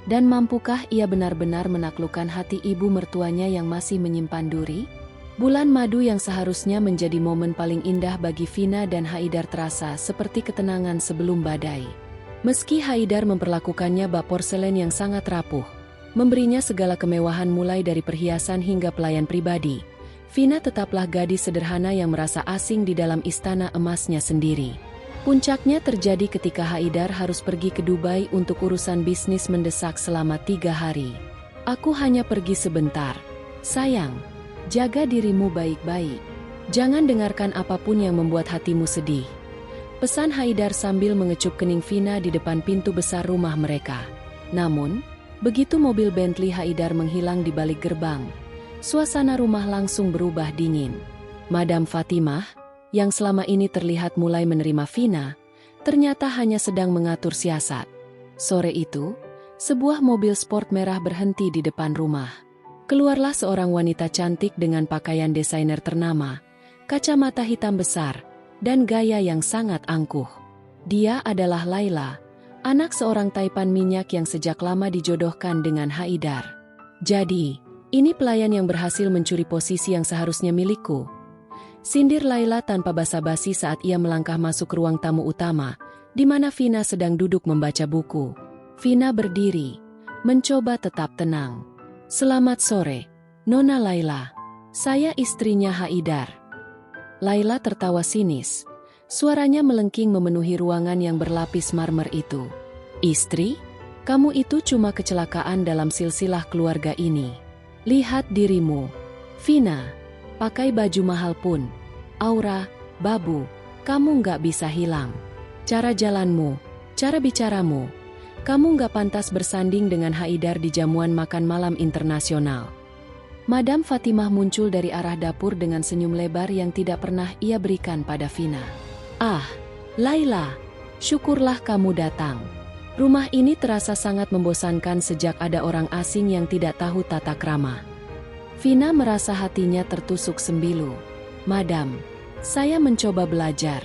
Dan mampukah ia benar-benar menaklukkan hati ibu mertuanya yang masih menyimpan duri? Bulan madu yang seharusnya menjadi momen paling indah bagi Vina dan Haidar terasa seperti ketenangan sebelum badai. Meski Haidar memperlakukannya bak porselen yang sangat rapuh, memberinya segala kemewahan mulai dari perhiasan hingga pelayan pribadi, Vina tetaplah gadis sederhana yang merasa asing di dalam istana emasnya sendiri. Puncaknya terjadi ketika Haidar harus pergi ke Dubai untuk urusan bisnis mendesak selama 3 hari. "Aku hanya pergi sebentar. Sayang, jaga dirimu baik-baik. Jangan dengarkan apapun yang membuat hatimu sedih," pesan Haidar sambil mengecup kening Vina di depan pintu besar rumah mereka. Namun, begitu mobil Bentley Haidar menghilang di balik gerbang, suasana rumah langsung berubah dingin. Madam Fatimah, yang selama ini terlihat mulai menerima Vina, ternyata hanya sedang mengatur siasat. Sore itu, sebuah mobil sport merah berhenti di depan rumah. Keluarlah seorang wanita cantik dengan pakaian desainer ternama, kacamata hitam besar, dan gaya yang sangat angkuh. Dia adalah Laila, anak seorang taipan minyak yang sejak lama dijodohkan dengan Haidar. "Jadi, ini pelayan yang berhasil mencuri posisi yang seharusnya milikku," Sindir Laila tanpa basa-basi saat ia melangkah masuk ruang tamu utama, di mana Vina sedang duduk membaca buku. Vina berdiri, mencoba tetap tenang. "Selamat sore, Nona Laila. Saya istrinya Haidar." Laila tertawa sinis. Suaranya melengking memenuhi ruangan yang berlapis marmer itu. "Istri? Kamu itu cuma kecelakaan dalam silsilah keluarga ini. Lihat dirimu, Vina. Pakai baju mahal pun, aura, babu, kamu nggak bisa hilang. Cara jalanmu, cara bicaramu, kamu nggak pantas bersanding dengan Haidar di jamuan makan malam internasional." Madam Fatimah muncul dari arah dapur dengan senyum lebar yang tidak pernah ia berikan pada Vina. "Ah, Laila, syukurlah kamu datang. Rumah ini terasa sangat membosankan sejak ada orang asing yang tidak tahu tata krama." Vina merasa hatinya tertusuk sembilu. "Madam, saya mencoba belajar.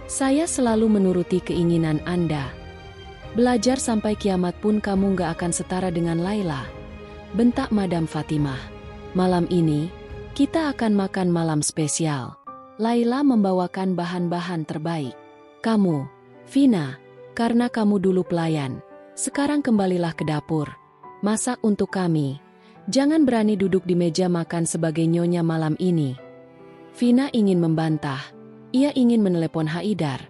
Saya selalu menuruti keinginan Anda." "Belajar sampai kiamat pun kamu nggak akan setara dengan Laila," bentak Madam Fatimah. "Malam ini, kita akan makan malam spesial. Laila membawakan bahan-bahan terbaik. Kamu, Vina, karena kamu dulu pelayan, sekarang kembalilah ke dapur. Masak untuk kami. Jangan berani duduk di meja makan sebagai nyonya malam ini." Vina ingin membantah. Ia ingin menelepon Haidar.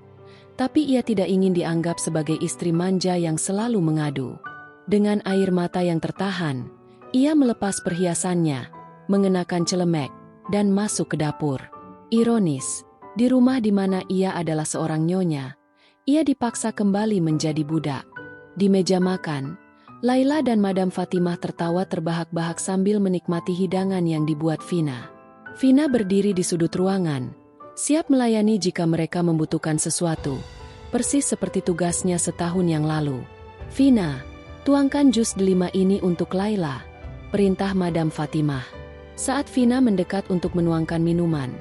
Tapi ia tidak ingin dianggap sebagai istri manja yang selalu mengadu. Dengan air mata yang tertahan, ia melepas perhiasannya, mengenakan celemek, dan masuk ke dapur. Ironis, di rumah di mana ia adalah seorang nyonya, ia dipaksa kembali menjadi budak. Di meja makan, Laila dan Madam Fatimah tertawa terbahak-bahak sambil menikmati hidangan yang dibuat Vina. Vina berdiri di sudut ruangan, siap melayani jika mereka membutuhkan sesuatu, persis seperti tugasnya setahun yang lalu. "Vina, tuangkan jus delima ini untuk Laila," perintah Madam Fatimah. Saat Vina mendekat untuk menuangkan minuman,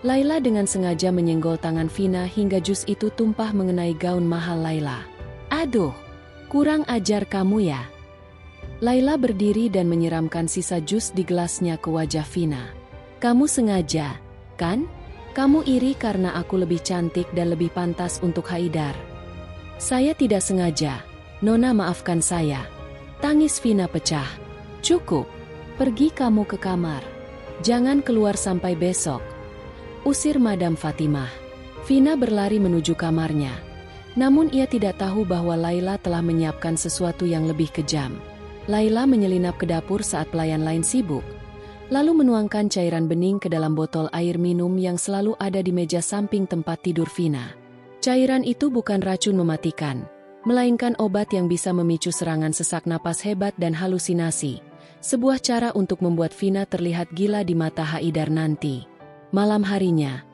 Laila dengan sengaja menyenggol tangan Vina hingga jus itu tumpah mengenai gaun mahal Laila. "Aduh, kurang ajar kamu ya." Laila berdiri dan menyiramkan sisa jus di gelasnya ke wajah Vina. "Kamu sengaja, kan? Kamu iri karena aku lebih cantik dan lebih pantas untuk Haidar." "Saya tidak sengaja, Nona, maafkan saya." Tangis Vina pecah. "Cukup, pergi kamu ke kamar. Jangan keluar sampai besok," usir Madam Fatimah. Vina berlari menuju kamarnya. Namun ia tidak tahu bahwa Laila telah menyiapkan sesuatu yang lebih kejam. Laila menyelinap ke dapur saat pelayan lain sibuk, lalu menuangkan cairan bening ke dalam botol air minum yang selalu ada di meja samping tempat tidur Vina. Cairan itu bukan racun mematikan, melainkan obat yang bisa memicu serangan sesak napas hebat dan halusinasi. Sebuah cara untuk membuat Vina terlihat gila di mata Haidar nanti. Malam harinya,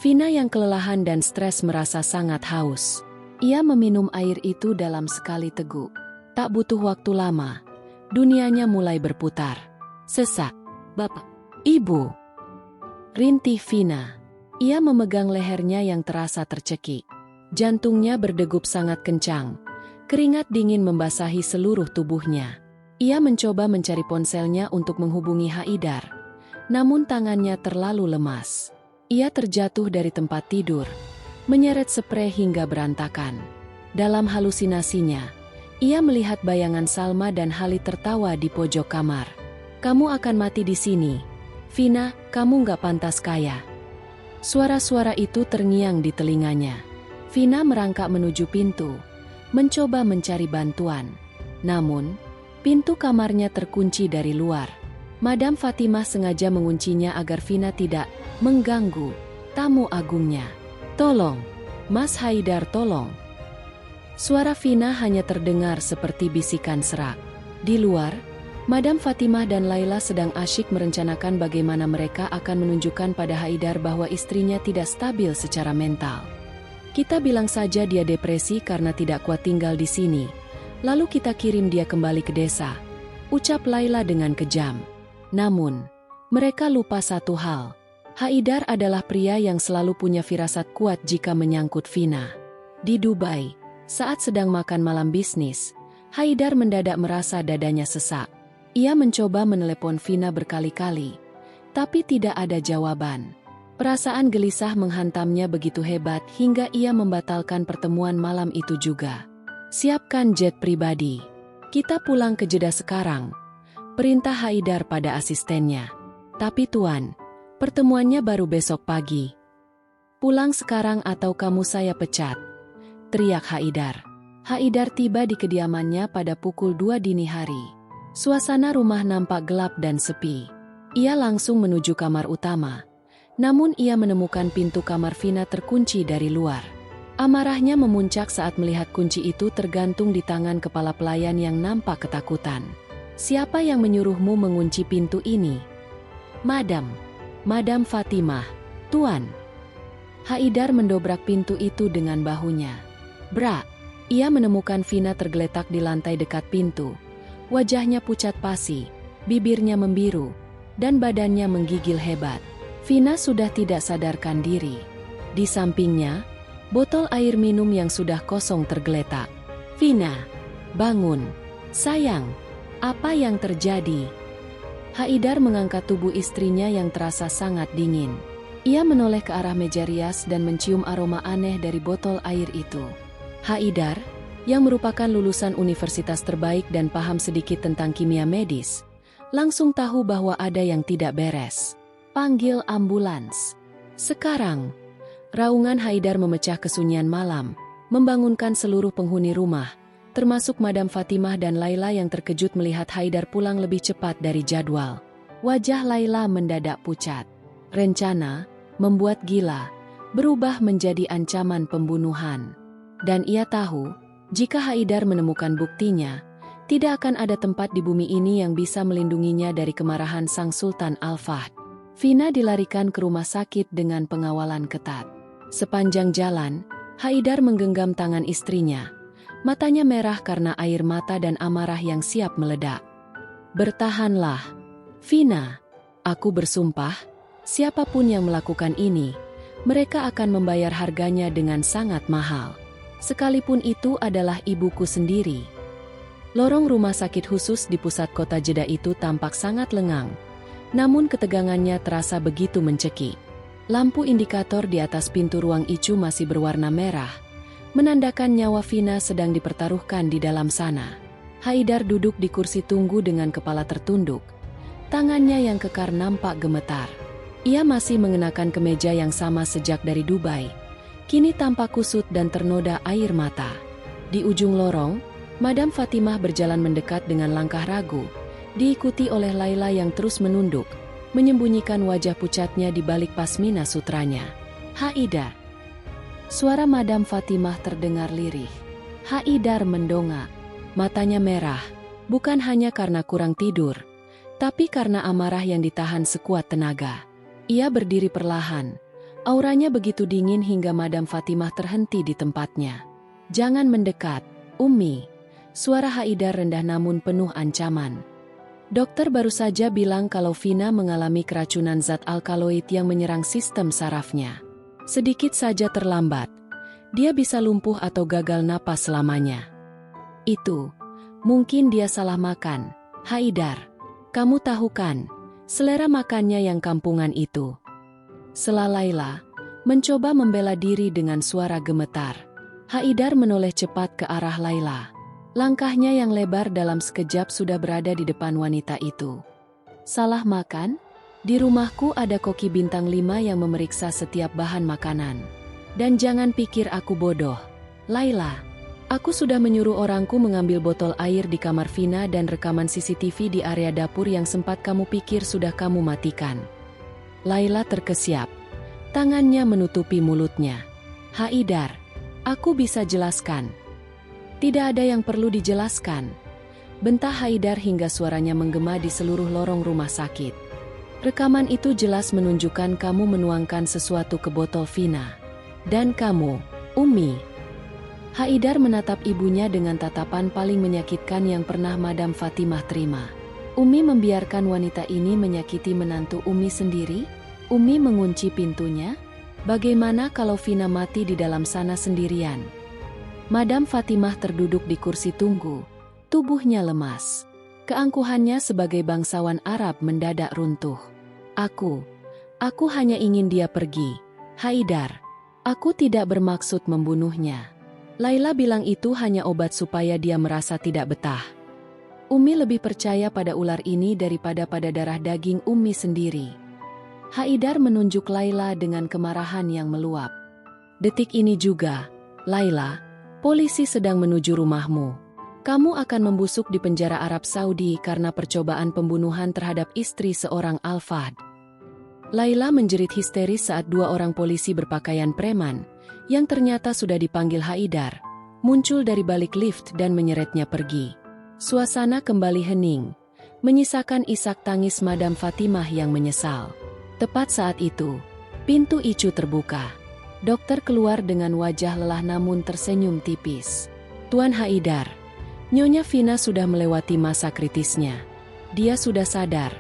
Vina yang kelelahan dan stres merasa sangat haus. Ia meminum air itu dalam sekali teguk. Tak butuh waktu lama, dunianya mulai berputar. "Sesak, Bapak, Ibu," rintih Vina. Ia memegang lehernya yang terasa tercekik. Jantungnya berdegup sangat kencang. Keringat dingin membasahi seluruh tubuhnya. Ia mencoba mencari ponselnya untuk menghubungi Haidar. Namun tangannya terlalu lemas. Ia terjatuh dari tempat tidur, menyeret sprei hingga berantakan. Dalam halusinasinya, ia melihat bayangan Salma dan Halid tertawa di pojok kamar. "Kamu akan mati di sini. Vina, kamu nggak pantas kaya." Suara-suara itu terngiang di telinganya. Vina merangkak menuju pintu, mencoba mencari bantuan. Namun, pintu kamarnya terkunci dari luar. Madam Fatimah sengaja menguncinya agar Vina tidak mengganggu tamu agungnya. "Tolong, Mas Haidar, tolong." Suara Vina hanya terdengar seperti bisikan serak. Di luar, Madam Fatimah dan Laila sedang asyik merencanakan bagaimana mereka akan menunjukkan pada Haidar bahwa istrinya tidak stabil secara mental. "Kita bilang saja dia depresi karena tidak kuat tinggal di sini. Lalu kita kirim dia kembali ke desa," ucap Laila dengan kejam. Namun, mereka lupa satu hal. Haidar adalah pria yang selalu punya firasat kuat jika menyangkut Vina. Di Dubai, saat sedang makan malam bisnis, Haidar mendadak merasa dadanya sesak. Ia mencoba menelepon Vina berkali-kali, tapi tidak ada jawaban. Perasaan gelisah menghantamnya begitu hebat hingga ia membatalkan pertemuan malam itu juga. Siapkan jet pribadi. Kita pulang ke Jeddah sekarang. Perintah Haidar pada asistennya. Tapi Tuan, pertemuannya baru besok pagi. Pulang sekarang atau kamu saya pecat. Teriak Haidar. Haidar tiba di kediamannya pada pukul 2 dini hari. Suasana rumah nampak gelap dan sepi. Ia langsung menuju kamar utama. Namun ia menemukan pintu kamar Vina terkunci dari luar. Amarahnya memuncak saat melihat kunci itu tergantung di tangan kepala pelayan yang nampak ketakutan. Siapa yang menyuruhmu mengunci pintu ini? Madam Fatimah, Tuan. Haidar mendobrak pintu itu dengan bahunya. Bra, ia menemukan Vina tergeletak di lantai dekat pintu. Wajahnya pucat pasi, bibirnya membiru, dan badannya menggigil hebat. Vina sudah tidak sadarkan diri. Di sampingnya, botol air minum yang sudah kosong tergeletak. Vina, bangun. Sayang, apa yang terjadi? Haidar mengangkat tubuh istrinya yang terasa sangat dingin. Ia menoleh ke arah meja rias dan mencium aroma aneh dari botol air itu. Haidar, yang merupakan lulusan universitas terbaik dan paham sedikit tentang kimia medis, langsung tahu bahwa ada yang tidak beres. Panggil ambulans. Sekarang, raungan Haidar memecah kesunyian malam, membangunkan seluruh penghuni rumah, termasuk Madam Fatimah dan Laila yang terkejut melihat Haidar pulang lebih cepat dari jadwal. Wajah Laila mendadak pucat. Rencana, membuat gila, berubah menjadi ancaman pembunuhan. Dan ia tahu, jika Haidar menemukan buktinya, tidak akan ada tempat di bumi ini yang bisa melindunginya dari kemarahan Sang Sultan Al-Fahd. Vina dilarikan ke rumah sakit dengan pengawalan ketat. Sepanjang jalan, Haidar menggenggam tangan istrinya. Matanya merah karena air mata dan amarah yang siap meledak. Bertahanlah, Vina. Aku bersumpah, siapapun yang melakukan ini, mereka akan membayar harganya dengan sangat mahal. Sekalipun itu adalah ibuku sendiri. Lorong rumah sakit khusus di pusat kota Jeddah itu tampak sangat lengang. Namun ketegangannya terasa begitu mencekik. Lampu indikator di atas pintu ruang ICU masih berwarna merah, menandakan nyawa Vina sedang dipertaruhkan di dalam sana. Haidar duduk di kursi tunggu dengan kepala tertunduk. Tangannya yang kekar nampak gemetar. Ia masih mengenakan kemeja yang sama sejak dari Dubai. Kini tampak kusut dan ternoda air mata. Di ujung lorong, Madam Fatimah berjalan mendekat dengan langkah ragu, diikuti oleh Laila yang terus menunduk, menyembunyikan wajah pucatnya di balik pasmina sutranya. Haidar. Suara Madam Fatimah terdengar lirih. Haidar mendongak. Matanya merah, bukan hanya karena kurang tidur, tapi karena amarah yang ditahan sekuat tenaga. Ia berdiri perlahan. Auranya begitu dingin hingga Madam Fatimah terhenti di tempatnya. Jangan mendekat, Umi. Suara Haidar rendah namun penuh ancaman. Dokter baru saja bilang kalau Vina mengalami keracunan zat alkaloid yang menyerang sistem sarafnya. Sedikit saja terlambat, dia bisa lumpuh atau gagal napas selamanya. Itu, mungkin dia salah makan. Haidar, kamu tahu kan, selera makannya yang kampungan itu. Sela Laila, mencoba membela diri dengan suara gemetar. Haidar menoleh cepat ke arah Laila. Langkahnya yang lebar dalam sekejap sudah berada di depan wanita itu. Salah makan? Di rumahku ada koki bintang 5 yang memeriksa setiap bahan makanan. Dan jangan pikir aku bodoh. Laila, aku sudah menyuruh orangku mengambil botol air di kamar Vina dan rekaman CCTV di area dapur yang sempat kamu pikir sudah kamu matikan. Laila terkesiap. Tangannya menutupi mulutnya. Haidar, aku bisa jelaskan. Tidak ada yang perlu dijelaskan. Bentak Haidar hingga suaranya menggema di seluruh lorong rumah sakit. Rekaman itu jelas menunjukkan kamu menuangkan sesuatu ke botol Vina. Dan kamu, Umi. Haidar menatap ibunya dengan tatapan paling menyakitkan yang pernah Madam Fatimah terima. Umi membiarkan wanita ini menyakiti menantu Umi sendiri? Umi mengunci pintunya? Bagaimana kalau Vina mati di dalam sana sendirian? Madam Fatimah terduduk di kursi tunggu, tubuhnya lemas. Keangkuhannya sebagai bangsawan Arab mendadak runtuh. Aku Aku hanya ingin dia pergi. Haidar, aku tidak bermaksud membunuhnya. Laila bilang itu hanya obat supaya dia merasa tidak betah. Umi lebih percaya pada ular ini daripada pada darah daging Umi sendiri. Haidar menunjuk Laila dengan kemarahan yang meluap. Detik ini juga, Laila, polisi sedang menuju rumahmu. Kamu akan membusuk di penjara Arab Saudi karena percobaan pembunuhan terhadap istri seorang Al-Fahd. Laila menjerit histeris saat dua orang polisi berpakaian preman, yang ternyata sudah dipanggil Haidar, muncul dari balik lift dan menyeretnya pergi. Suasana kembali hening, menyisakan isak tangis Madam Fatimah yang menyesal. Tepat saat itu, pintu ICU terbuka. Dokter keluar dengan wajah lelah namun tersenyum tipis. Tuan Haidar, Nyonya Vina sudah melewati masa kritisnya. Dia sudah sadar,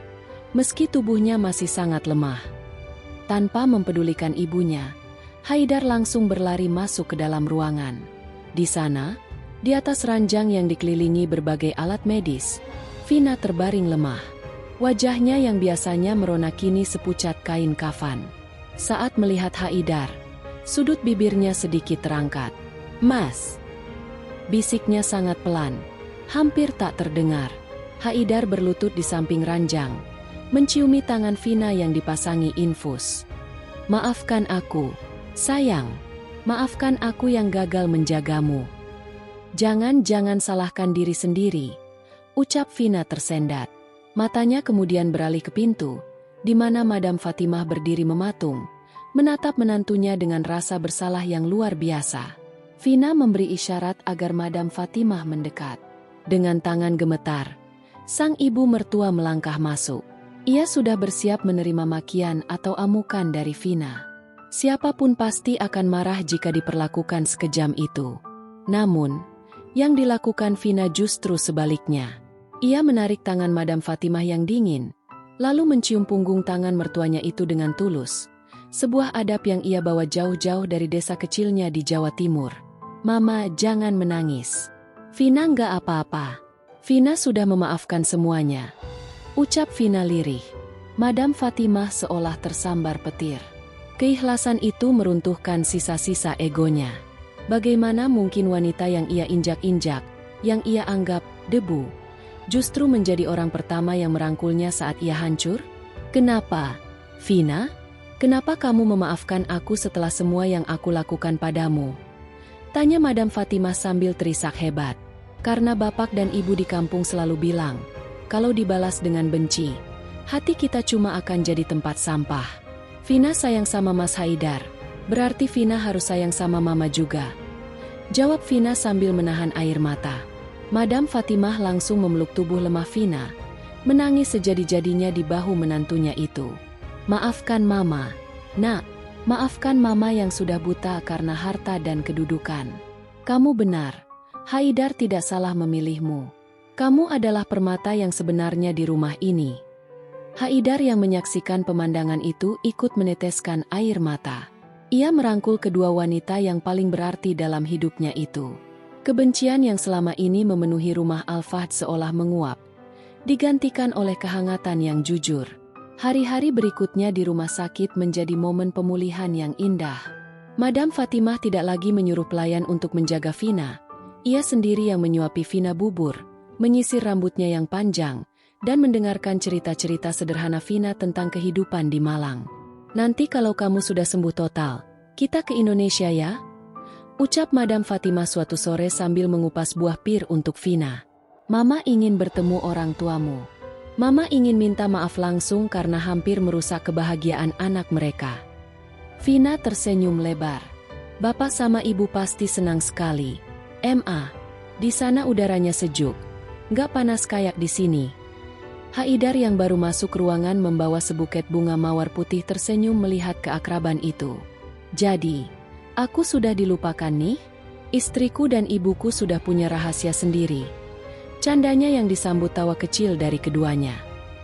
meski tubuhnya masih sangat lemah. Tanpa mempedulikan ibunya, Haidar langsung berlari masuk ke dalam ruangan. Di sana, di atas ranjang yang dikelilingi berbagai alat medis, Vina terbaring lemah. Wajahnya yang biasanya merona kini sepucat kain kafan. Saat melihat Haidar, sudut bibirnya sedikit terangkat. "Mas!" Bisiknya sangat pelan, hampir tak terdengar. Haidar berlutut di samping ranjang, menciumi tangan Vina yang dipasangi infus. "Maafkan aku, sayang. Maafkan aku yang gagal menjagamu." Jangan salahkan diri sendiri," ucap Vina tersendat. Matanya kemudian beralih ke pintu, di mana Madam Fatimah berdiri mematung, menatap menantunya dengan rasa bersalah yang luar biasa. Vina memberi isyarat agar Madam Fatimah mendekat. Dengan tangan gemetar, sang ibu mertua melangkah masuk. Ia sudah bersiap menerima makian atau amukan dari Vina. Siapapun pasti akan marah jika diperlakukan sekejam itu. Namun, yang dilakukan Vina justru sebaliknya. Ia menarik tangan Madam Fatimah yang dingin, lalu mencium punggung tangan mertuanya itu dengan tulus. Sebuah adab yang ia bawa jauh-jauh dari desa kecilnya di Jawa Timur. "Mama, jangan menangis. Vina nggak apa-apa. Vina sudah memaafkan semuanya," ucap Vina lirih. Madam Fatimah seolah tersambar petir. Keikhlasan itu meruntuhkan sisa-sisa egonya. Bagaimana mungkin wanita yang ia injak-injak, yang ia anggap debu, justru menjadi orang pertama yang merangkulnya saat ia hancur? "Kenapa, Vina? Kenapa kamu memaafkan aku setelah semua yang aku lakukan padamu?" tanya Madam Fatimah sambil terisak hebat. Karena bapak dan ibu di kampung selalu bilang, kalau dibalas dengan benci, hati kita cuma akan jadi tempat sampah. "Vina sayang sama Mas Haidar, berarti Vina harus sayang sama Mama juga," jawab Vina sambil menahan air mata. Madam Fatimah langsung memeluk tubuh lemah Vina, menangis sejadi-jadinya di bahu menantunya itu. "Maafkan Mama, Nak. Maafkan Mama yang sudah buta karena harta dan kedudukan. Kamu benar, Haidar tidak salah memilihmu. Kamu adalah permata yang sebenarnya di rumah ini." Haidar yang menyaksikan pemandangan itu ikut meneteskan air mata. Ia merangkul kedua wanita yang paling berarti dalam hidupnya itu. Kebencian yang selama ini memenuhi rumah Al-Fahd seolah menguap, digantikan oleh kehangatan yang jujur. Hari-hari berikutnya di rumah sakit menjadi momen pemulihan yang indah. Madam Fatimah tidak lagi menyuruh pelayan untuk menjaga Vina. Ia sendiri yang menyuapi Vina bubur, menyisir rambutnya yang panjang, dan mendengarkan cerita-cerita sederhana Vina tentang kehidupan di Malang. "Nanti kalau kamu sudah sembuh total, kita ke Indonesia ya?" ucap Madam Fatimah suatu sore sambil mengupas buah pir untuk Vina. "Mama ingin bertemu orang tuamu. Mama ingin minta maaf langsung karena hampir merusak kebahagiaan anak mereka." Vina tersenyum lebar. "Bapak sama ibu pasti senang sekali. Di sana udaranya sejuk. Nggak panas kayak di sini." Haidar yang baru masuk ruangan membawa sebuket bunga mawar putih tersenyum melihat keakraban itu. "Jadi, aku sudah dilupakan nih? Istriku dan ibuku sudah punya rahasia sendiri." Candanya yang disambut tawa kecil dari keduanya.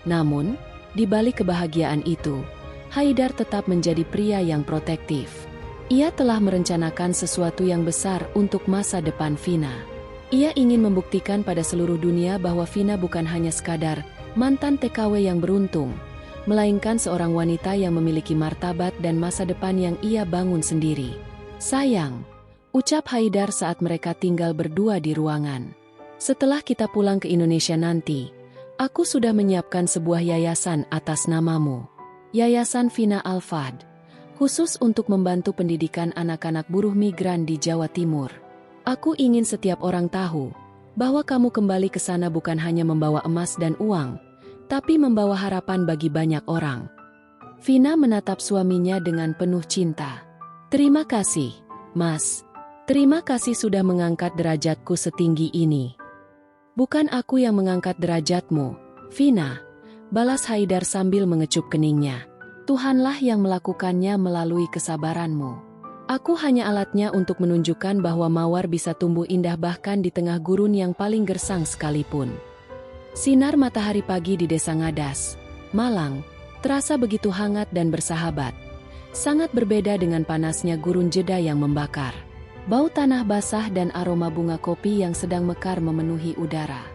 Namun, di balik kebahagiaan itu, Haidar tetap menjadi pria yang protektif. Ia telah merencanakan sesuatu yang besar untuk masa depan Vina. Ia ingin membuktikan pada seluruh dunia bahwa Vina bukan hanya sekadar mantan TKW yang beruntung, melainkan seorang wanita yang memiliki martabat dan masa depan yang ia bangun sendiri. Sayang, ucap Haidar saat mereka tinggal berdua di ruangan. Setelah kita pulang ke Indonesia nanti, aku sudah menyiapkan sebuah yayasan atas namamu. Yayasan Vina Al-Fahd, khusus untuk membantu pendidikan anak-anak buruh migran di Jawa Timur. Aku ingin setiap orang tahu bahwa kamu kembali ke sana bukan hanya membawa emas dan uang, tapi membawa harapan bagi banyak orang. Vina menatap suaminya dengan penuh cinta. Terima kasih, Mas. Terima kasih sudah mengangkat derajatku setinggi ini. Bukan aku yang mengangkat derajatmu, Vina, balas Haidar sambil mengecup keningnya. Tuhanlah yang melakukannya melalui kesabaranmu. Aku hanya alatnya untuk menunjukkan bahwa mawar bisa tumbuh indah bahkan di tengah gurun yang paling gersang sekalipun. Sinar matahari pagi di Desa Ngadas, Malang, terasa begitu hangat dan bersahabat. Sangat berbeda dengan panasnya gurun jeda yang membakar. Bau tanah basah dan aroma bunga kopi yang sedang mekar memenuhi udara.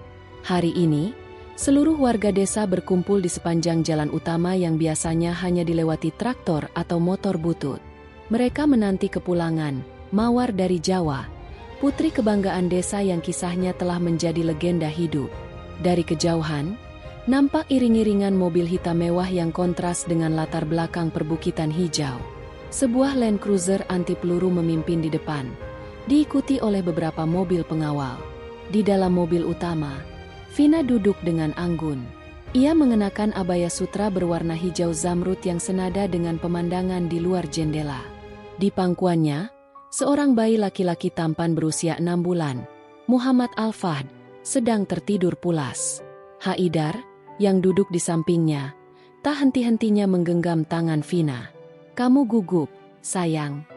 Hari ini, seluruh warga desa berkumpul di sepanjang jalan utama yang biasanya hanya dilewati traktor atau motor butut. Mereka menanti kepulangan Mawar dari Jawa, putri kebanggaan desa yang kisahnya telah menjadi legenda hidup. Dari kejauhan, nampak iring-iringan mobil hitam mewah yang kontras dengan latar belakang perbukitan hijau. Sebuah Land Cruiser anti peluru memimpin di depan, diikuti oleh beberapa mobil pengawal. Di dalam mobil utama, Vina duduk dengan anggun. Ia mengenakan abaya sutra berwarna hijau zamrud yang senada dengan pemandangan di luar jendela. Di pangkuannya, seorang bayi laki-laki tampan berusia 6 bulan, Muhammad Al-Fahd, sedang tertidur pulas. Haidar, yang duduk di sampingnya, tak henti-hentinya menggenggam tangan Vina. "Kamu gugup, sayang?"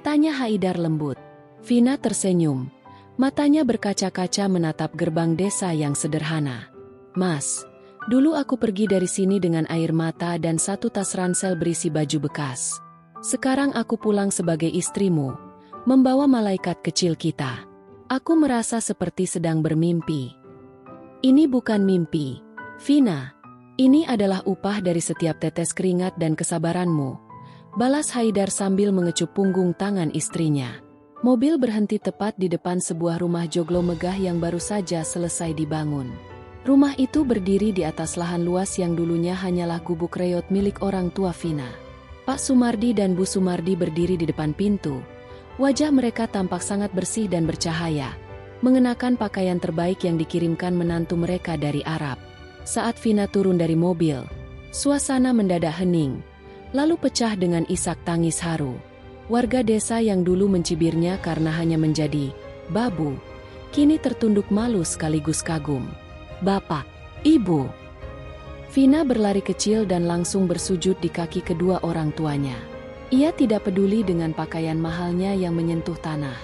tanya Haidar lembut. Vina tersenyum, matanya berkaca-kaca menatap gerbang desa yang sederhana. "Mas, dulu aku pergi dari sini dengan air mata dan satu tas ransel berisi baju bekas. Sekarang aku pulang sebagai istrimu, membawa malaikat kecil kita. Aku merasa seperti sedang bermimpi." "Ini bukan mimpi, Vina. Ini adalah upah dari setiap tetes keringat dan kesabaranmu," balas Haidar sambil mengecup punggung tangan istrinya. Mobil berhenti tepat di depan sebuah rumah joglo megah yang baru saja selesai dibangun. Rumah itu berdiri di atas lahan luas yang dulunya hanyalah gubuk reot milik orang tua Vina. Pak Sumardi dan Bu Sumardi berdiri di depan pintu. Wajah mereka tampak sangat bersih dan bercahaya, mengenakan pakaian terbaik yang dikirimkan menantu mereka dari Arab. Saat Vina turun dari mobil, suasana mendadak hening, lalu pecah dengan isak tangis haru. Warga desa yang dulu mencibirnya karena hanya menjadi babu, kini tertunduk malu sekaligus kagum. "Bapak, Ibu." Vina berlari kecil dan langsung bersujud di kaki kedua orang tuanya. Ia tidak peduli dengan pakaian mahalnya yang menyentuh tanah.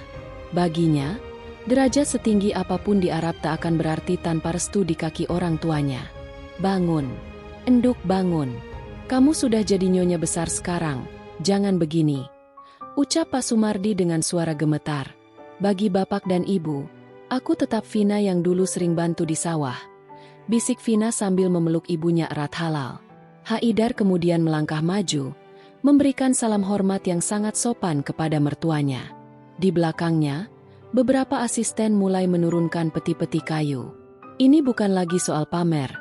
Baginya, derajat setinggi apapun di Arab tak akan berarti tanpa restu di kaki orang tuanya. "Bangun, Enduk, bangun. Kamu sudah jadi nyonya besar sekarang, jangan begini," ucap Pak Sumardi dengan suara gemetar. "Bagi bapak dan ibu, aku tetap Vina yang dulu sering bantu di sawah," bisik Vina sambil memeluk ibunya erat halal. Haidar kemudian melangkah maju, memberikan salam hormat yang sangat sopan kepada mertuanya. Di belakangnya, beberapa asisten mulai menurunkan peti-peti kayu. Ini bukan lagi soal pamer,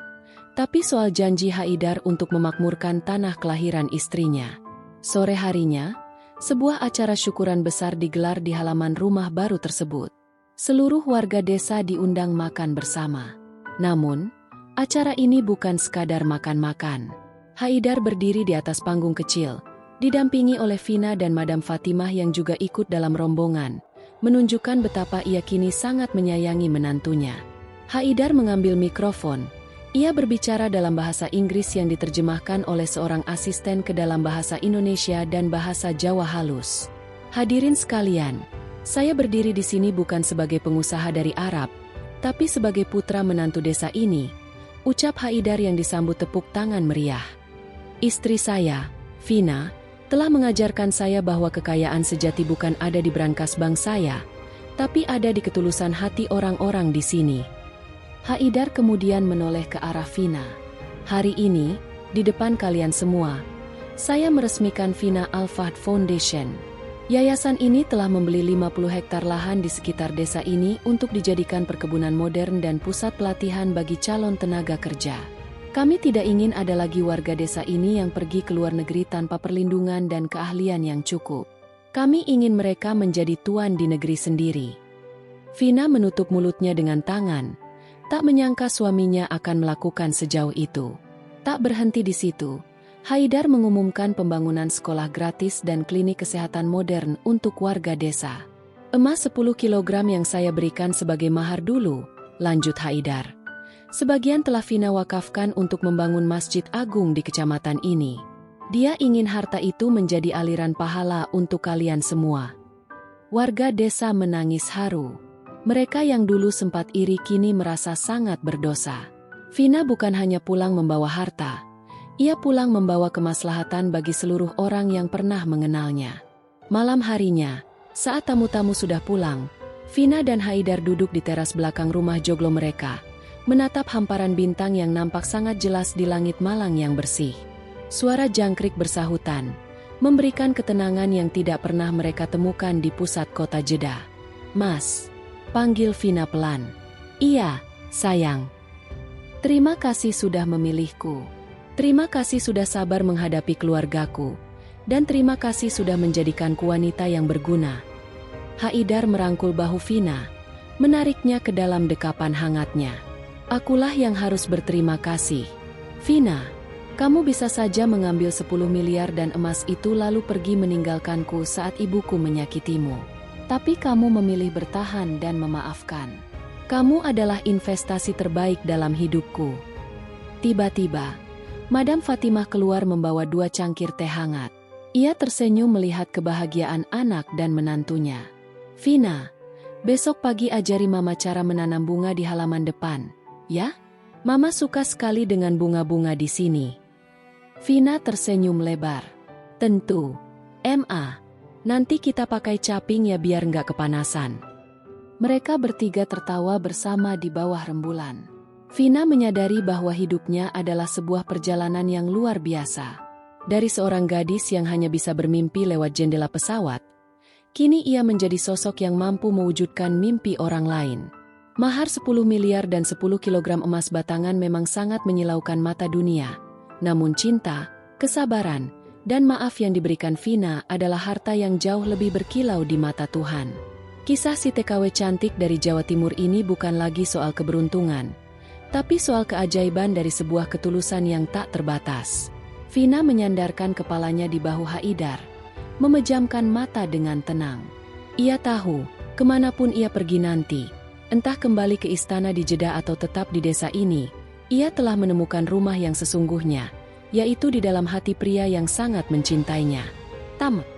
tapi soal janji Haidar untuk memakmurkan tanah kelahiran istrinya. Sore harinya, sebuah acara syukuran besar digelar di halaman rumah baru tersebut. Seluruh warga desa diundang makan bersama. Namun, acara ini bukan sekadar makan-makan. Haidar berdiri di atas panggung kecil, didampingi oleh Vina dan Madam Fatimah yang juga ikut dalam rombongan, menunjukkan betapa ia kini sangat menyayangi menantunya. Haidar mengambil mikrofon. Ia berbicara dalam bahasa Inggris yang diterjemahkan oleh seorang asisten ke dalam bahasa Indonesia dan bahasa Jawa halus. "Hadirin sekalian, saya berdiri di sini bukan sebagai pengusaha dari Arab, tapi sebagai putra menantu desa ini," ucap Haidar yang disambut tepuk tangan meriah. "Istri saya, Vina, telah mengajarkan saya bahwa kekayaan sejati bukan ada di brankas bank saya, tapi ada di ketulusan hati orang-orang di sini." Haidar kemudian menoleh ke arah Vina. "Hari ini, Di depan kalian semua, saya meresmikan Vina Al-Fahd Foundation. Yayasan ini telah membeli 50 hektar lahan di sekitar desa ini untuk dijadikan perkebunan modern dan pusat pelatihan bagi calon tenaga kerja. Kami tidak ingin ada lagi warga desa ini yang pergi ke luar negeri tanpa perlindungan dan keahlian yang cukup. Kami ingin mereka menjadi tuan di negeri sendiri. Vina menutup mulutnya dengan tangan. Tak menyangka suaminya akan melakukan sejauh itu. Tak berhenti di situ. Haidar mengumumkan pembangunan sekolah gratis dan klinik kesehatan modern untuk warga desa. Emas 10 kilogram yang saya berikan sebagai mahar dulu, lanjut Haidar. Sebagian telah Vina wakafkan untuk membangun masjid agung di kecamatan ini. Dia ingin harta itu menjadi aliran pahala untuk kalian semua. Warga desa menangis haru. Mereka yang dulu sempat iri kini merasa sangat berdosa. Vina bukan hanya pulang membawa harta, ia pulang membawa kemaslahatan bagi seluruh orang yang pernah mengenalnya. Malam harinya, saat tamu-tamu sudah pulang, Vina dan Haidar duduk di teras belakang rumah joglo mereka, menatap hamparan bintang yang nampak sangat jelas di langit malang yang bersih. Suara jangkrik bersahutan, memberikan ketenangan yang tidak pernah mereka temukan di pusat kota Jeddah. "Mas," panggil Vina pelan. "Iya, sayang. Terima kasih sudah memilihku. Terima kasih sudah sabar menghadapi keluargaku. Dan terima kasih sudah menjadikanku wanita yang berguna." Haidar merangkul bahu Vina, menariknya ke dalam dekapan hangatnya. "Akulah yang harus berterima kasih. Vina, kamu bisa saja mengambil 10 miliar dan emas itu lalu pergi meninggalkanku saat ibuku menyakitimu. Tapi kamu memilih bertahan dan memaafkan. Kamu adalah investasi terbaik dalam hidupku." Tiba-tiba, Madam Fatimah keluar membawa 2 cangkir teh hangat. Ia tersenyum melihat kebahagiaan anak dan menantunya. "Vina, besok pagi ajari Mama cara menanam bunga di halaman depan, ya? Mama suka sekali dengan bunga-bunga di sini." Vina tersenyum lebar. "Tentu, Ma. Nanti kita pakai caping ya biar nggak kepanasan." Mereka bertiga tertawa bersama di bawah rembulan. Vina menyadari bahwa hidupnya adalah sebuah perjalanan yang luar biasa. Dari seorang gadis yang hanya bisa bermimpi lewat jendela pesawat, kini ia menjadi sosok yang mampu mewujudkan mimpi orang lain. Mahar 10 miliar dan 10 kilogram emas batangan memang sangat menyilaukan mata dunia. Namun cinta, kesabaran, dan maaf yang diberikan Vina adalah harta yang jauh lebih berkilau di mata Tuhan. Kisah si TKW cantik dari Jawa Timur ini bukan lagi soal keberuntungan, tapi soal keajaiban dari sebuah ketulusan yang tak terbatas. Vina menyandarkan kepalanya di bahu Haidar, memejamkan mata dengan tenang. Ia tahu, kemanapun ia pergi nanti, entah kembali ke istana di Jeddah atau tetap di desa ini, ia telah menemukan rumah yang sesungguhnya, yaitu di dalam hati pria yang sangat mencintainya. Tamat.